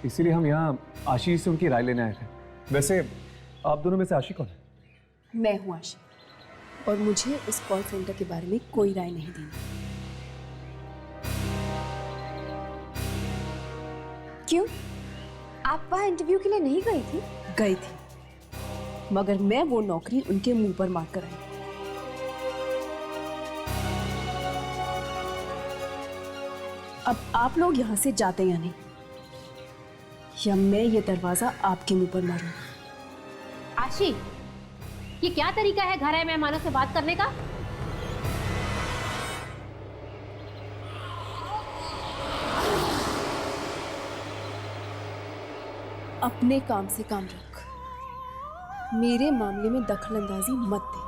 इसीलिए हम यहाँ आशी से उनकी राय लेने आए थे। वैसे आप दोनों में से आशी कौन है? मैं हूँ आशी, और मुझे उस कॉल सेंटर के बारे में कोई राय नहीं देनी। क्यों? आप वहाँ इंटरव्यू के लिए नहीं गई थी? गई थी, मगर मैं वो नौकरी उनके मुंह पर मार कर आई। अब आप लोग यहाँ से जाते या नहीं, या मैं ये दरवाजा आपके मुंह पर मारूं। आशी, ये क्या तरीका है घर आए मेहमानों से बात करने का? अपने काम से काम रख, मेरे मामले में दखलंदाजी मत दे।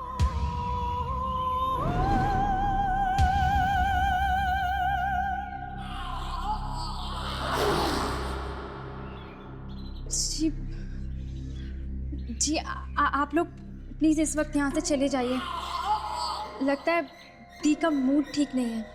जी जी आप लोग प्लीज इस वक्त यहाँ से चले जाइए। लगता है दी का मूड ठीक नहीं है।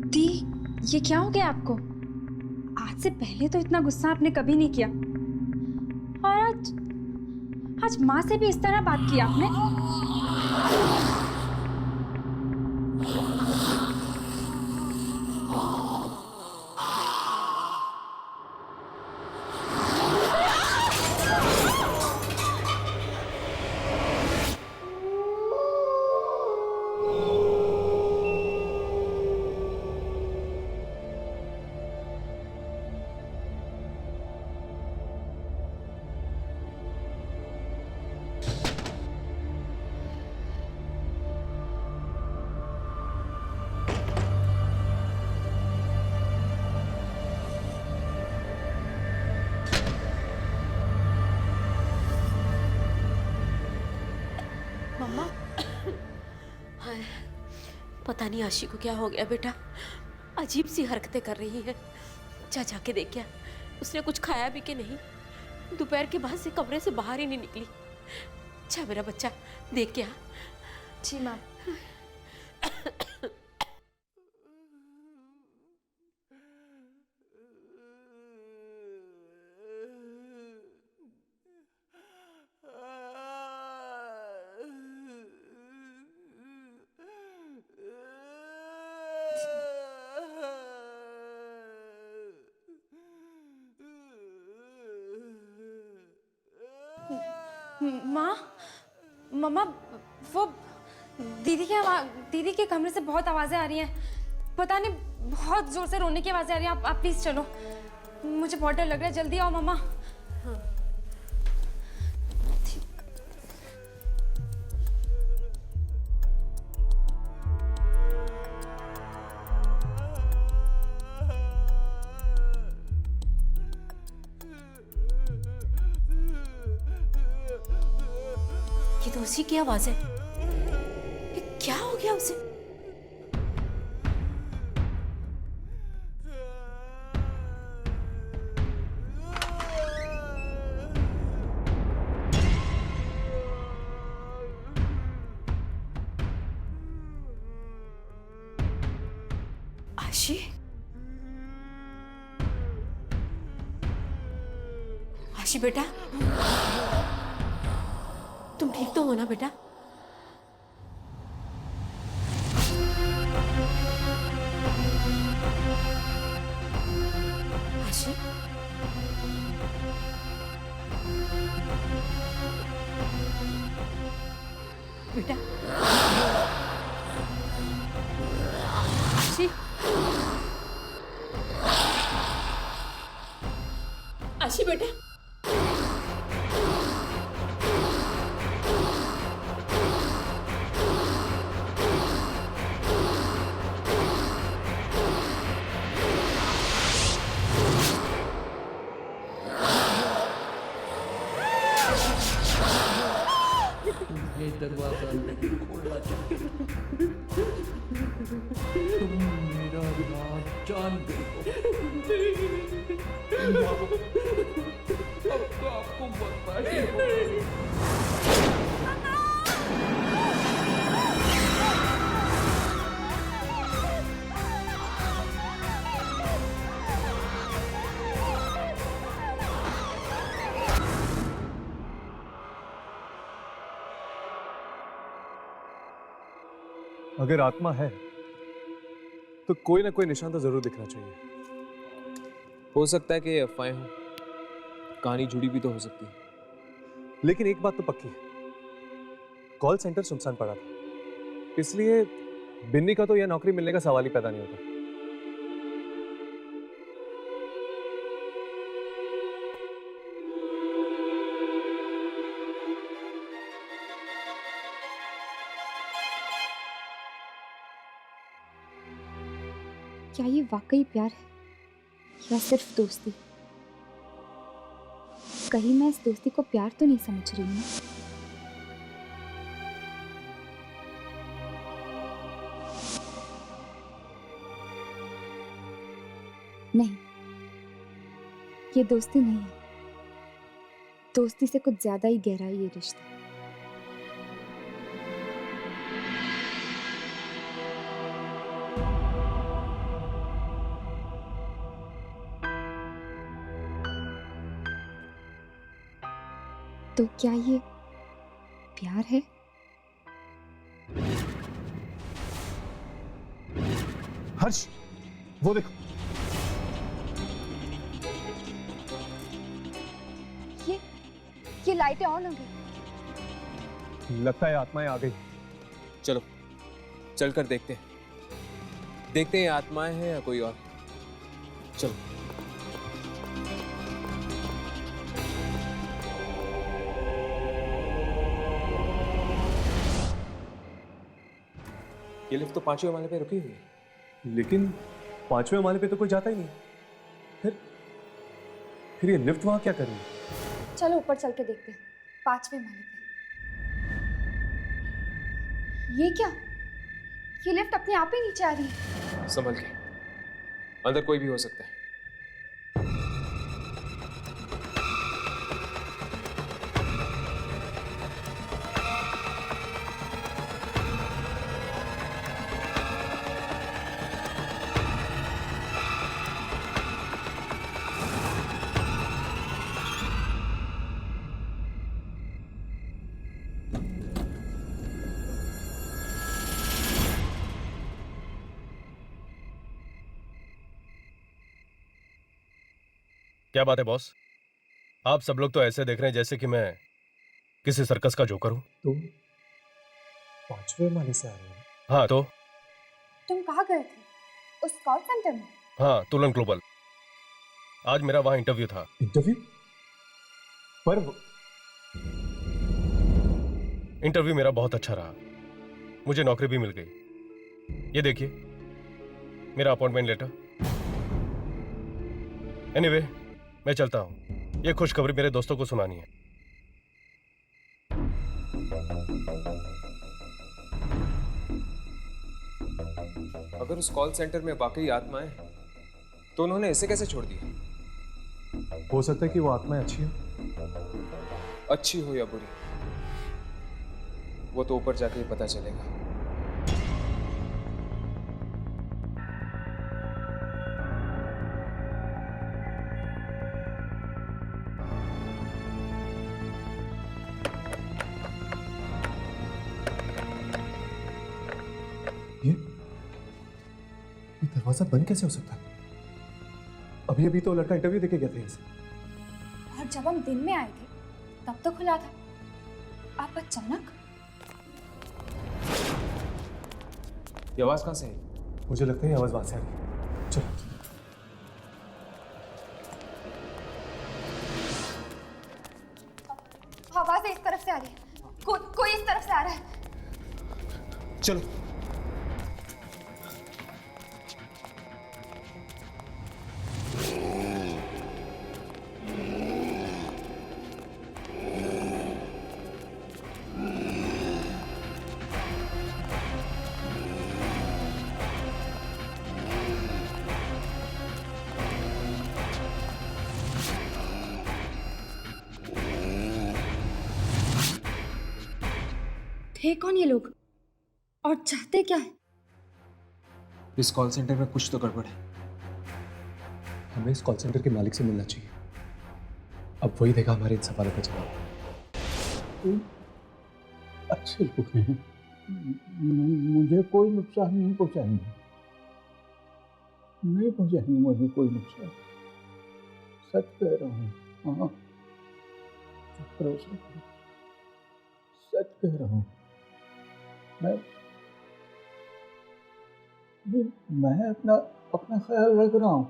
दी, ये क्या हो गया आपको? आज से पहले तो इतना गुस्सा आपने कभी नहीं किया, और आज माँ से भी इस तरह बात की आपने। पता नहीं आशी को क्या हो गया बेटा। अजीब सी हरकतें कर रही है। जाके देख क्या उसने कुछ खाया भी कि नहीं। दोपहर के बाद से कमरे से बाहर ही नहीं निकली। अच्छा मेरा बच्चा देख क्या। जी माँ। माँ, मम्मा, वो दीदी के कमरे से बहुत आवाजें आ रही हैं। पता नहीं बहुत जोर से रोने की आवाजें आ रही हैं। आप प्लीज चलो, मुझे बहुत डर लग रहा है। जल्दी आओ मम्मा। ये तो उसी की आवाज है। ये क्या हो गया उसे? आशी, आशी बेटा, तुम ठीक तो हो ना बेटा? आशी, बेटा, आशी, आशी बेटा, दरवाजा नहीं खोलना चाहते। तुम मेरा राज जान गई हो। अब तो आपको बर्बादी हो। अगर आत्मा है तो कोई ना कोई निशान तो जरूर दिखना चाहिए। हो सकता है कि ये अफवाहें हो, कहानी जुड़ी भी तो हो सकती है। लेकिन एक बात तो पक्की है, कॉल सेंटर सुनसान पड़ा था, इसलिए बिन्नी का तो यह नौकरी मिलने का सवाल ही पैदा नहीं होता। क्या ये वाकई प्यार है या सिर्फ दोस्ती? कहीं मैं इस दोस्ती को प्यार तो नहीं समझ रही हूँ? नहीं, ये दोस्ती नहीं है। दोस्ती से कुछ ज्यादा ही गहरा है ये रिश्ता। तो क्या ये प्यार है? हर्ष, वो देखो। ये लाइटें ऑन हो गई। लगता है आत्माएं आ गई। चलो चलकर देखते हैं, देखते हैं आत्माएं हैं या कोई और। चलो। ये लिफ्ट तो 5वें माले पे रुकी हुई है। लेकिन 5वें माले पे तो कोई जाता ही नहीं। फिर ये लिफ्ट वहां क्या कर रही है? चलो ऊपर चल के देखते हैं, 5वें माले पे। ये क्या? ये लिफ्ट अपने आप ही नीचे आ रही है। संभल के, अंदर कोई भी हो सकता है। क्या बात है बॉस? आप सब लोग तो ऐसे देख रहे हैं जैसे कि मैं किसी सर्कस का जोकर हूं। तुम 5वें माले से आ रहे हो? हाँ तो? तुम कहाँ गए थे? उस कॉल सेंटर में? हाँ, तुलन ग्लोबल। आज मेरा वहां इंटरव्यू था। इंटरव्यू? पर इंटरव्यू मेरा बहुत अच्छा रहा, मुझे नौकरी भी मिल गई। ये देखिए मेरा अपॉइंटमेंट लेटर। एनीवे, मैं चलता हूं। ये खुशखबरी मेरे दोस्तों को सुनानी है। अगर उस कॉल सेंटर में वाकई आत्माएं हैं, तो उन्होंने इसे कैसे छोड़ दिया? हो सकता है कि वो आत्माएं अच्छी हो। अच्छी हो या बुरी, वो तो ऊपर जाके ही पता चलेगा। ये दरवाजा बंद कैसे हो सकता है? अभी अभी तो लड़का इंटरव्यू देके गया था इसे। और जब हम दिन में आए थे तब तो खुला था। आप अचानक? ये आवाज कहां से है? मुझे लगता है ये आवाज वहां से आ रही है। चलो। आवाज इस तरफ से आ रही है। कोई इस तरफ से आ रहा है। चलो। थे कौन ये लोग और चाहते क्या है? इस कॉल सेंटर में कुछ तो गड़बड़ है। हमें इस कॉल सेंटर के मालिक से मिलना चाहिए। अब वही देगा हमारे इन सवालों का जवाब। अच्छे लोग हैं, मुझे कोई नुकसान नहीं पहुंचाएंगे, नहीं पहुंचाएंगे मुझे कोई नुकसान। सच कह रहा हूँ। हाँ, सच कह रहा हूँ। मैं अपना ख्याल रख रहा हूँ,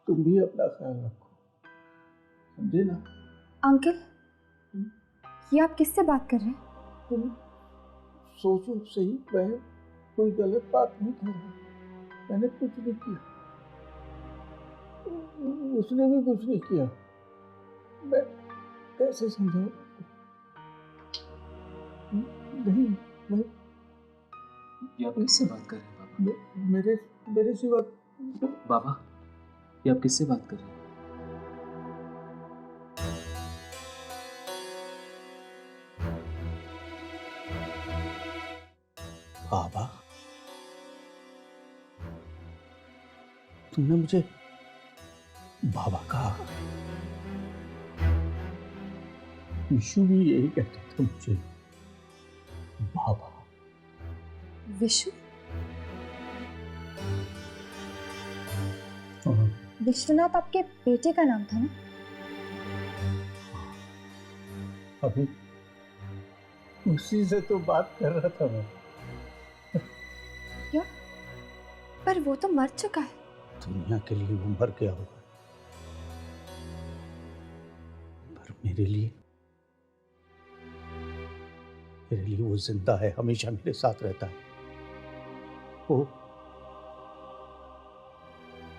तुम भी अपना ख्याल रखो, समझे ना? अंकल, ये आप किससे बात कर रहे हैं? तुम सोचो सही, मैं कोई गलत बात नहीं कर रहा, मैंने कुछ नहीं किया, उसने भी कुछ नहीं किया। मैं कैसे समझाऊं? नहीं, मैं ये आप किससे बात कर रहे हैं बाबा? मेरे सिवा बाबा, ये आप किससे बात कर रहे हैं? बाबा, तुमने मुझे बाबा कहा। विशु भी यही कहता था मुझे, बाबा। विशु? हाँ। विश्वनाथ आपके बेटे का नाम था ना? अभी उसी से तो बात कर रहा था मैं। क्या? पर वो तो मर चुका है। दुनिया के लिए वो मर गया होगा, पर मेरे लिए वो जिंदा है, हमेशा मेरे साथ रहता है। वो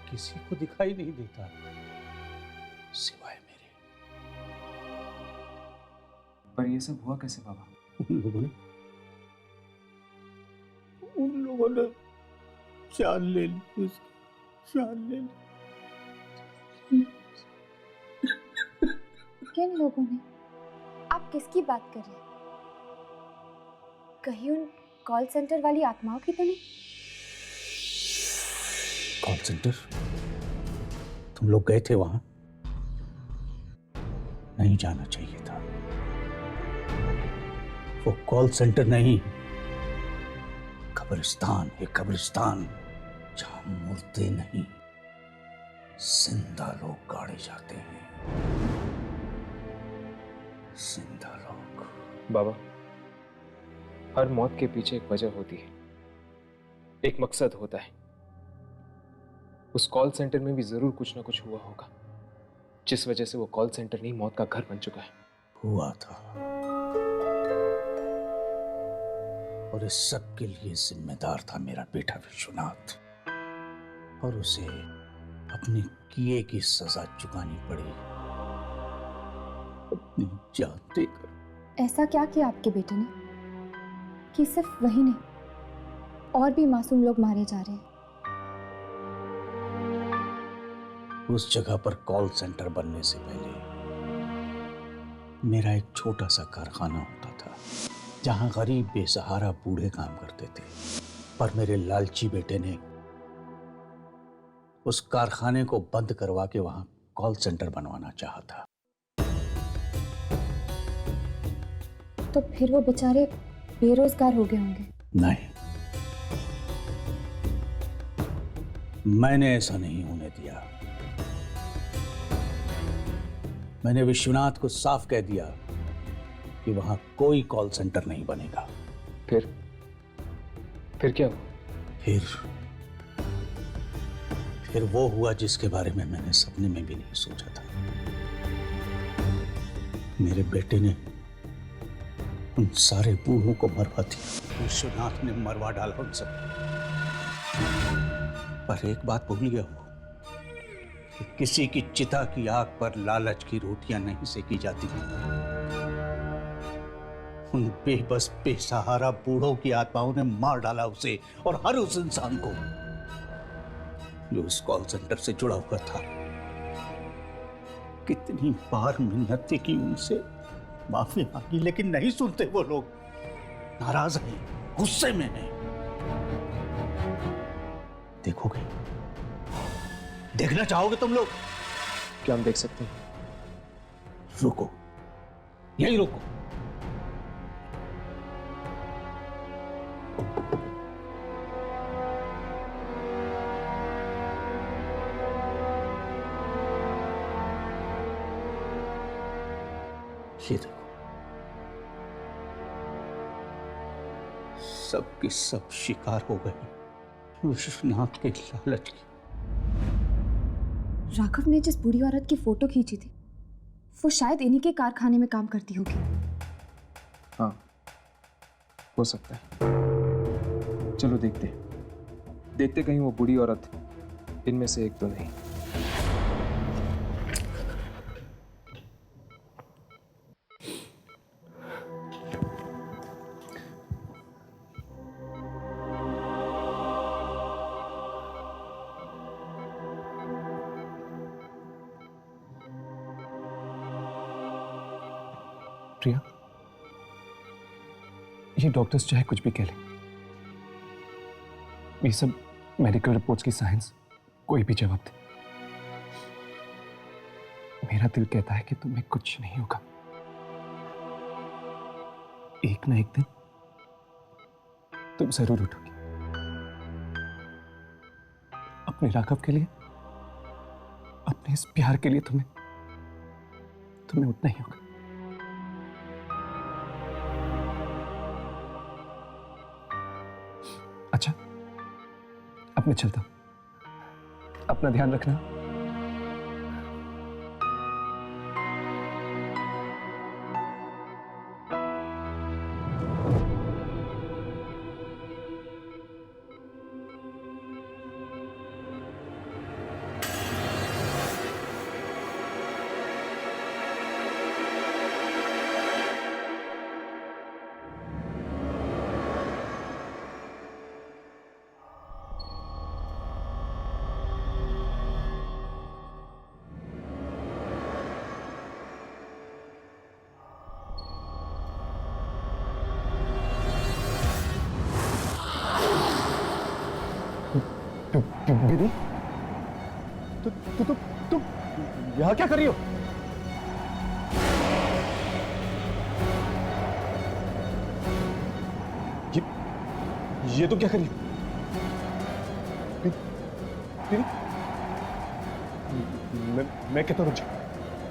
किसी को दिखाई नहीं देता सिवाय मेरे। पर ये सब हुआ कैसे बाबा? उन लोगों ने जान ले ली उसकी। जान ले ली। किन लोगों ने? आप किसकी बात कर रहे हैं? कहीं उन कॉल सेंटर वाली आत्माओं की तो नहीं? Call centre? तुम लोग गए थे वहां? नहीं जाना चाहिए था। वो कॉल सेंटर नहीं, कब्रिस्तान है, कब्रिस्तान, जहां मुर्दे नहीं जिंदा लोग गाड़े जाते हैं। जिंदा लोग। बाबा, हर मौत के पीछे एक वजह होती है, एक मकसद होता है। उस कॉल सेंटर में भी जरूर कुछ ना कुछ हुआ होगा, जिस वजह से वो कॉल सेंटर नहीं मौत का घर बन चुका है। हुआ था, और इस सब के लिए जिम्मेदार था मेरा बेटा विश्वनाथ, और उसे अपने किए की सजा चुकानी पड़ी, अपनी जान देकर। ऐसा क्या किया आपके बेटे ने कि सिर्फ वही नहीं और भी मासूम लोग मारे जा रहे हैं? उस जगह पर कॉल सेंटर बनने से पहले मेरा एक छोटा सा कारखाना होता था, जहां गरीब बेसहारा बूढ़े काम करते थे। पर मेरे लालची बेटे ने उस कारखाने को बंद करवा के वहां कॉल सेंटर बनवाना चाहा था। तो फिर वो बेचारे बेरोजगार हो गए होंगे। नहीं, मैंने ऐसा नहीं होने दिया। मैंने विश्वनाथ को साफ कह दिया कि वहां कोई कॉल सेंटर नहीं बनेगा। फिर क्या हुआ? फिर वो हुआ जिसके बारे में मैंने सपने में भी नहीं सोचा था। मेरे बेटे ने उन सारे बूढ़ों को मरवा दिया। विश्वनाथ ने मरवा डाला उन सब। पर एक बात भूल गया वो, कि किसी की चिता की आग पर लालच की रोटियां नहीं सेकी जाती। उन बेबस बेसहारा बूढ़ों की आत्माओं ने मार डाला उसे और हर उस इंसान को जो इस कॉल सेंटर से जुड़ा हुआ था। कितनी बार मिन्नतें की उनसे, माफी मांगी, लेकिन नहीं सुनते वो लोग। नाराज हैं, गुस्से में हैं। देखोगे? देखना चाहोगे तुम लोग? क्या हम देख सकते हैं? रुको, यहीं रुको। ये देखो, सब की सब शिकार हो गए विश्वनाथ के लालच की। राघव ने जिस बूढ़ी औरत की फोटो खींची थी, वो शायद इन्हीं के कारखाने में काम करती होगी। हाँ, हो सकता है। चलो देखते कहीं वो बूढ़ी औरत इनमें से एक तो नहीं। प्रिया, ये डॉक्टर्स चाहे कुछ भी कह लें, ये सब मेडिकल रिपोर्ट्स की साइंस कोई भी जवाब दे, मेरा दिल कहता है कि तुम्हें कुछ नहीं होगा। एक ना एक दिन तुम जरूर उठोगी। अपने राघव के लिए, अपने इस प्यार के लिए तुम्हें उठना ही होगा। अच्छा, अब मैं चलता हूं। अपना ध्यान रखना। बिनी, तुम यहाँ क्या कर रही हो? ये तुम क्या कर रही हो? बिनी, मैं कहता हूँ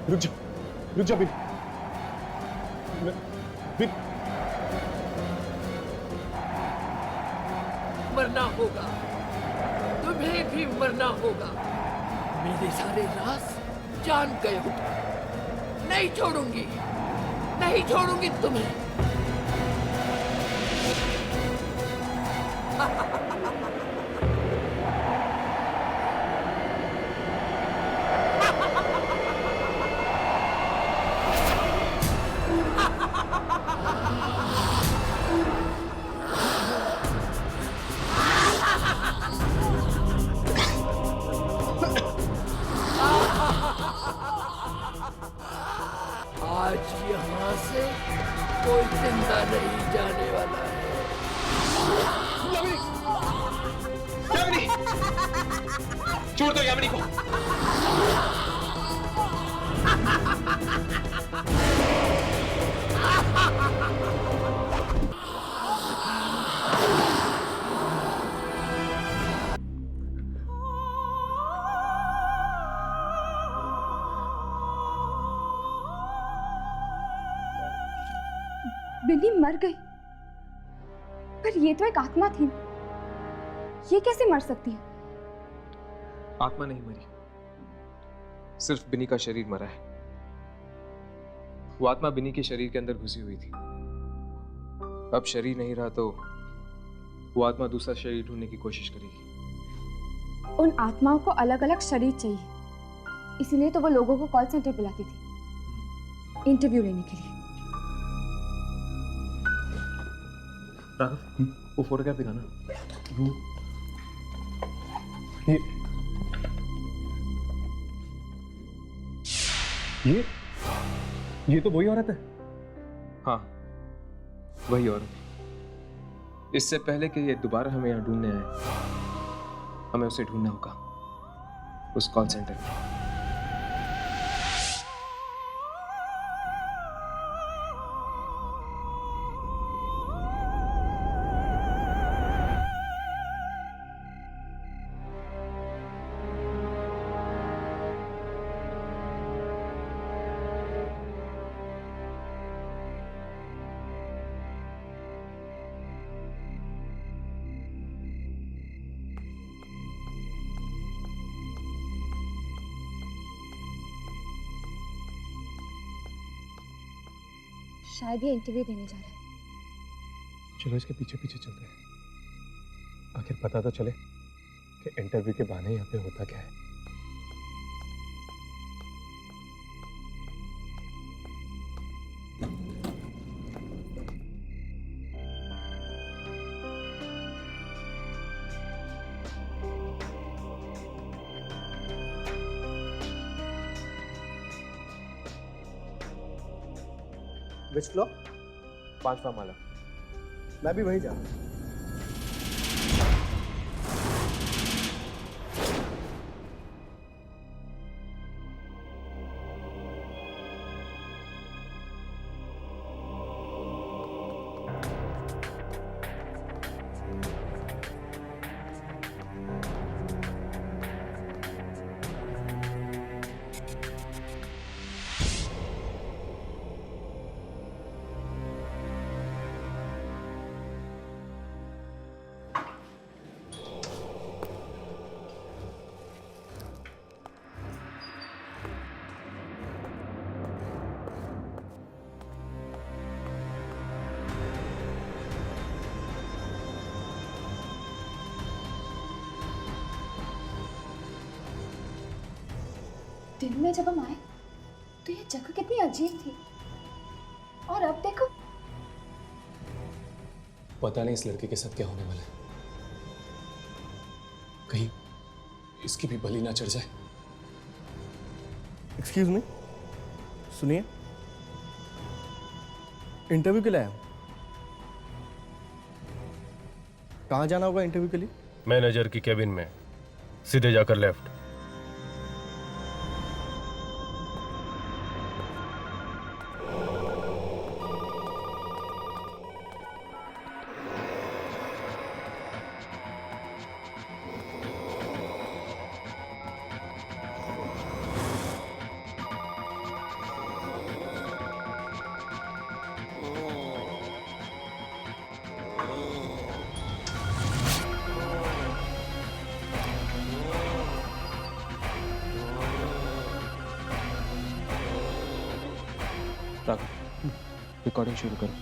रुक जा बिनी। मरना होगा, तुम्हें भी मरना होगा। मेरे सारे राज जान गए हो। नहीं छोड़ूंगी तुम्हें। आज यहाँ से कोई जिंदा नहीं जाने वाला है। यामिनी! छोड़ दो यामिनी को। बिनी मर गई, पर ये तो एक आत्मा थी। ये कैसे मर सकती है? आत्मा नहीं मरी, सिर्फ बिनी का शरीर मरा है। वो आत्मा बिनी के शरीर के अंदर घुसी हुई थी। अब शरीर नहीं रहा तो वो आत्मा दूसरा शरीर ढूंढने की कोशिश करेगी। उन आत्माओं को अलग अलग शरीर चाहिए, इसीलिए तो वो लोगों को कॉल सेंटर बुलाती थी इंटरव्यू लेने के लिए। राघव, वो फोटोग्राफ दिखाना। ये तो वही औरत है। हाँ, वही औरत। इससे पहले कि ये दोबारा हमें यहाँ ढूंढने आए, हमें उसे ढूंढना होगा उस कॉल सेंटर में। शायद ये इंटरव्यू देने जा रहा है। चलो इसके पीछे पीछे चलते हैं, आखिर पता तो चले कि इंटरव्यू के बहाने यहाँ पे होता क्या है। Which floor? 5वां माला। मैं भी वही जा रहा हूँ। दिन में जब हम आए तो ये जगह कितनी अजीब थी, और अब देखो। पता नहीं इस लड़के के साथ क्या होने वाला है, कहीं इसकी भी बलि ना चढ़ जाए। एक्सक्यूज मी, सुनिए, इंटरव्यू के लिए आया हूँ। कहाँ जाना होगा इंटरव्यू के लिए? मैनेजर की केबिन में। सीधे जाकर लेफ्ट। राघव, रिकॉर्डिंग शुरू करो।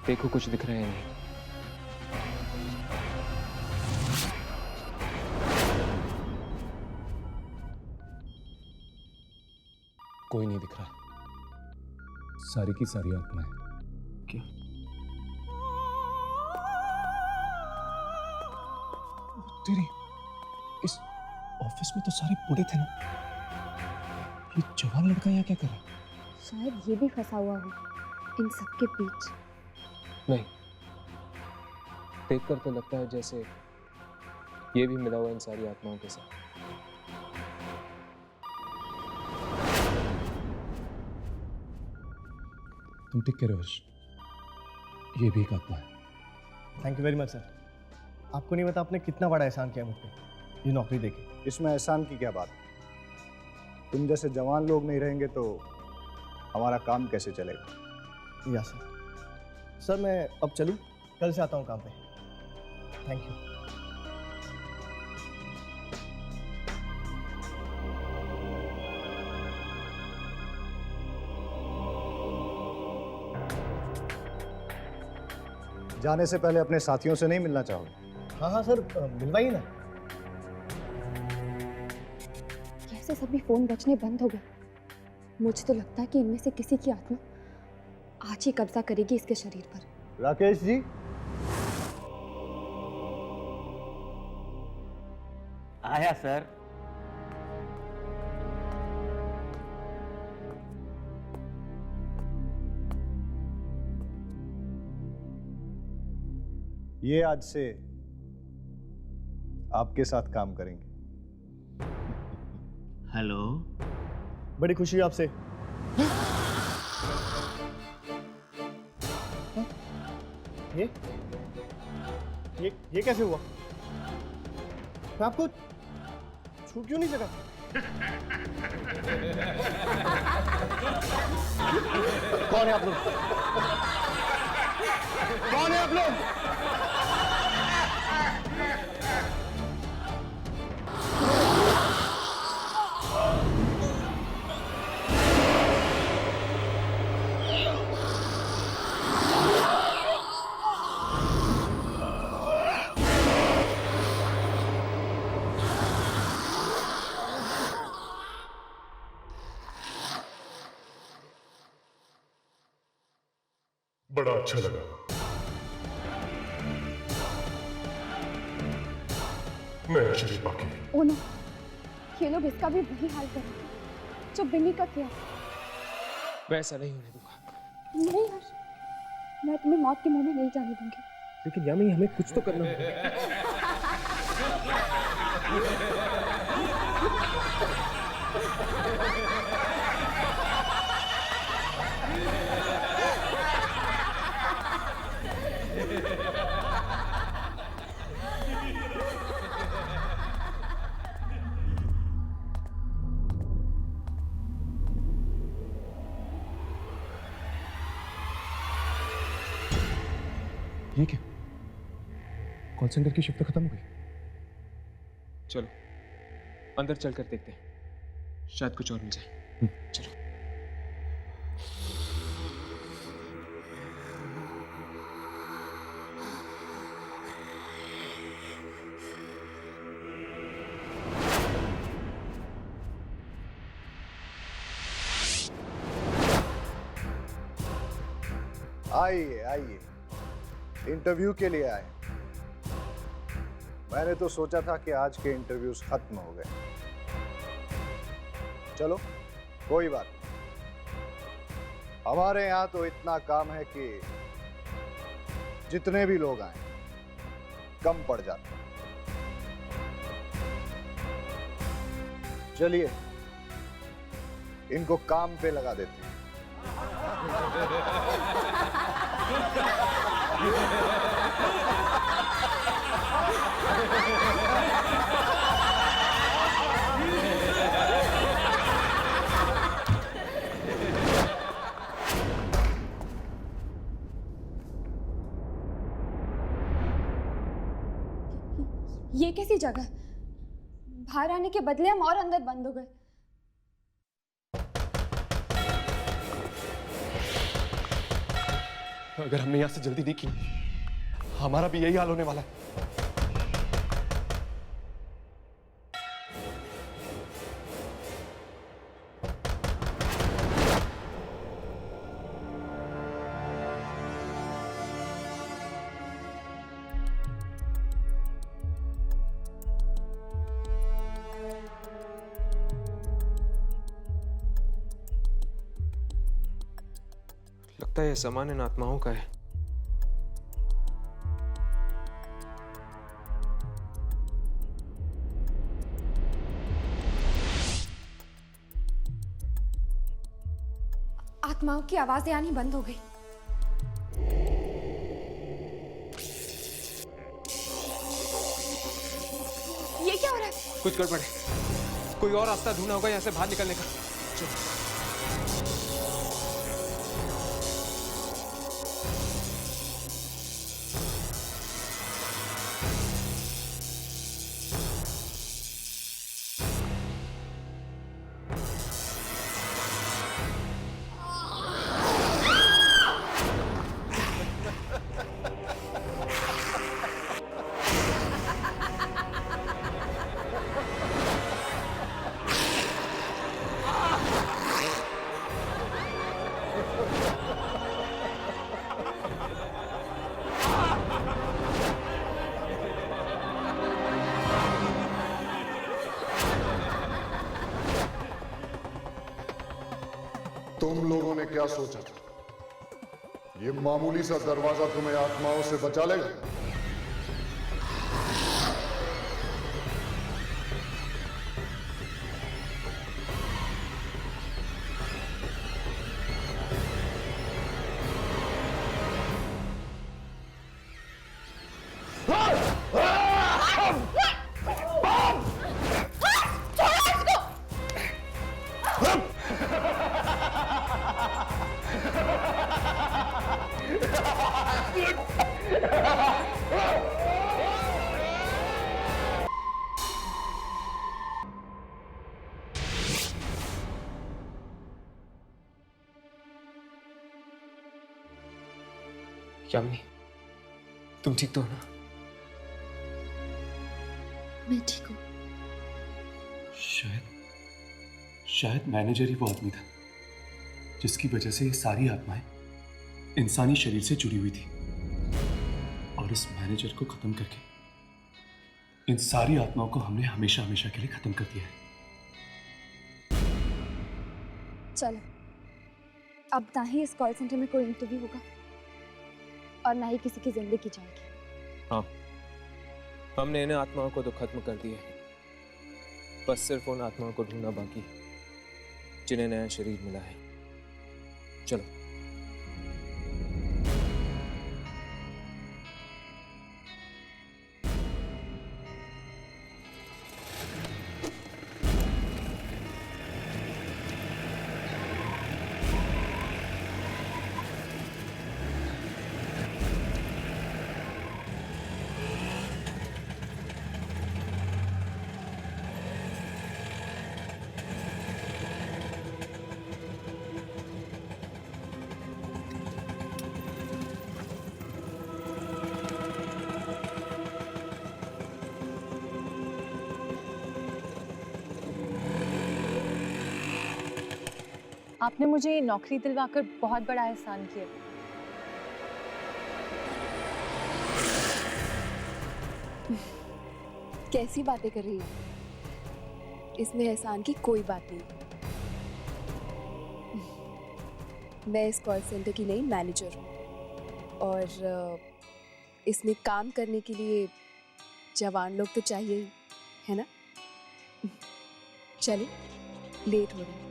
देखो कुछ दिख रहा है या नहीं। कोई नहीं दिख रहा। सारी की सारी आत्माएं। क्या? तेरी इस ऑफिस में तो सारे बूढ़े थे ना, ये जवान लड़का यहाँ क्या कर रहा है? शायद ये भी फंसा हुआ हो इन सबके बीच। नहीं, देखकर तो लगता है जैसे ये भी मिला हुआ इन सारी आत्माओं के साथ। तुम ठीक कह रहे हो हर्ष, ये भी एक आत्मा है। Thank you very much sir. आपको नहीं पता आपने कितना बड़ा एहसान किया मुझ पे, ये नौकरी देके। इसमें एहसान की क्या बात? तुम जैसे जवान लोग नहीं रहेंगे तो हमारा काम कैसे चलेगा? या सर। सर मैं अब चलूं, कल से आता हूं काम पे। Thank you. जाने से पहले अपने साथियों से नहीं मिलना चाहोगे? हाँ हाँ सर, मिलवाइए ना। कैसे सभी फोन बजने बंद हो गए? मुझे तो लगता है कि इनमें से किसी की आत्मा आज ही कब्जा करेगी इसके शरीर पर। राकेश जी, आया सर। ये आज से आपके साथ काम करेंगे। हेलो, बड़ी खुशी है आपसे। ये कैसे हुआ? मैं आपको छू क्यों नहीं सका? कौन है आप लोग? कौन है आप लोग? बड़ा अच्छा लगा। मैं शरीफ बाकी। ओ नो, ये लोग इसका भी वही हाल करेंगे जो बिन्नी का किया। वैसा नहीं होने दूंगा। नहीं हर्ष, मैं तुम्हें मौत के मुंह में नहीं जाने दूंगी। लेकिन यामिनी, हमें कुछ तो करना होगा। ये क्या? कॉल सेंटर की शिफ्ट खत्म हो गई? चलो अंदर चलकर देखते हैं, शायद कुछ और मिल जाए। चलो। आइए आइए, इंटरव्यू के लिए आए। मैंने तो सोचा था कि आज के इंटरव्यूज खत्म हो गए। चलो कोई बात नहीं, हमारे यहाँ तो इतना काम है कि जितने भी लोग आए कम पड़ जाते। चलिए इनको काम पे लगा देते हैं। ये कैसी जगह? बाहर आने के बदले हम और अंदर बंद हो गए। अगर हमने यहां से जल्दी नहीं की, हमारा भी यही हाल होने वाला है। लगता है यह सामान इन आत्माओं का है। आत्माओं की आवाजें आनी बंद हो गई। ये क्या हो रहा है? कुछ गड़बड़ है। कोई और रास्ता ढूंढना होगा यहाँ से बाहर निकलने का। चलो। तुम लोगों ने क्या सोचा था? ये मामूली सा दरवाजा तुम्हें आत्माओं से बचा लेगा? यामिनी, तुम ठीक तो हो ना? मैं ठीक हूँ। शायद मैनेजर ही वो आदमी था जिसकी वजह से ये सारी आत्माएं इंसानी शरीर से जुड़ी हुई थी, और इस मैनेजर को खत्म करके इन सारी आत्माओं को हमने हमेशा हमेशा के लिए खत्म कर दिया है। चलो, अब ना ही इस कॉल सेंटर में कोई इंटरव्यू होगा और ना ही किसी की जिंदगी जाएगी। हाँ, हमने इन आत्माओं को तो खत्म कर दिया है, बस सिर्फ उन आत्माओं को ढूंढना बाकी है जिन्हें नया शरीर मिला है। चलो। आपने मुझे नौकरी दिलवाकर बहुत बड़ा एहसान किया। कैसी बातें कर रही हो? इसमें एहसान की कोई बात नहीं। मैं इस कॉल सेंटर की नई मैनेजर हूँ और इसमें काम करने के लिए जवान लोग तो चाहिए ही, है ना? चले, लेट हो रहा है।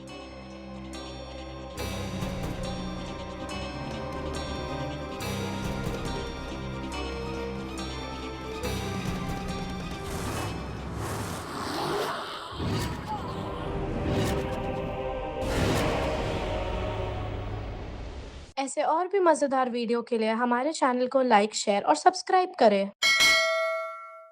ऐसे और भी मज़ेदार वीडियो के लिए हमारे चैनल को लाइक, शेयर और सब्सक्राइब करें।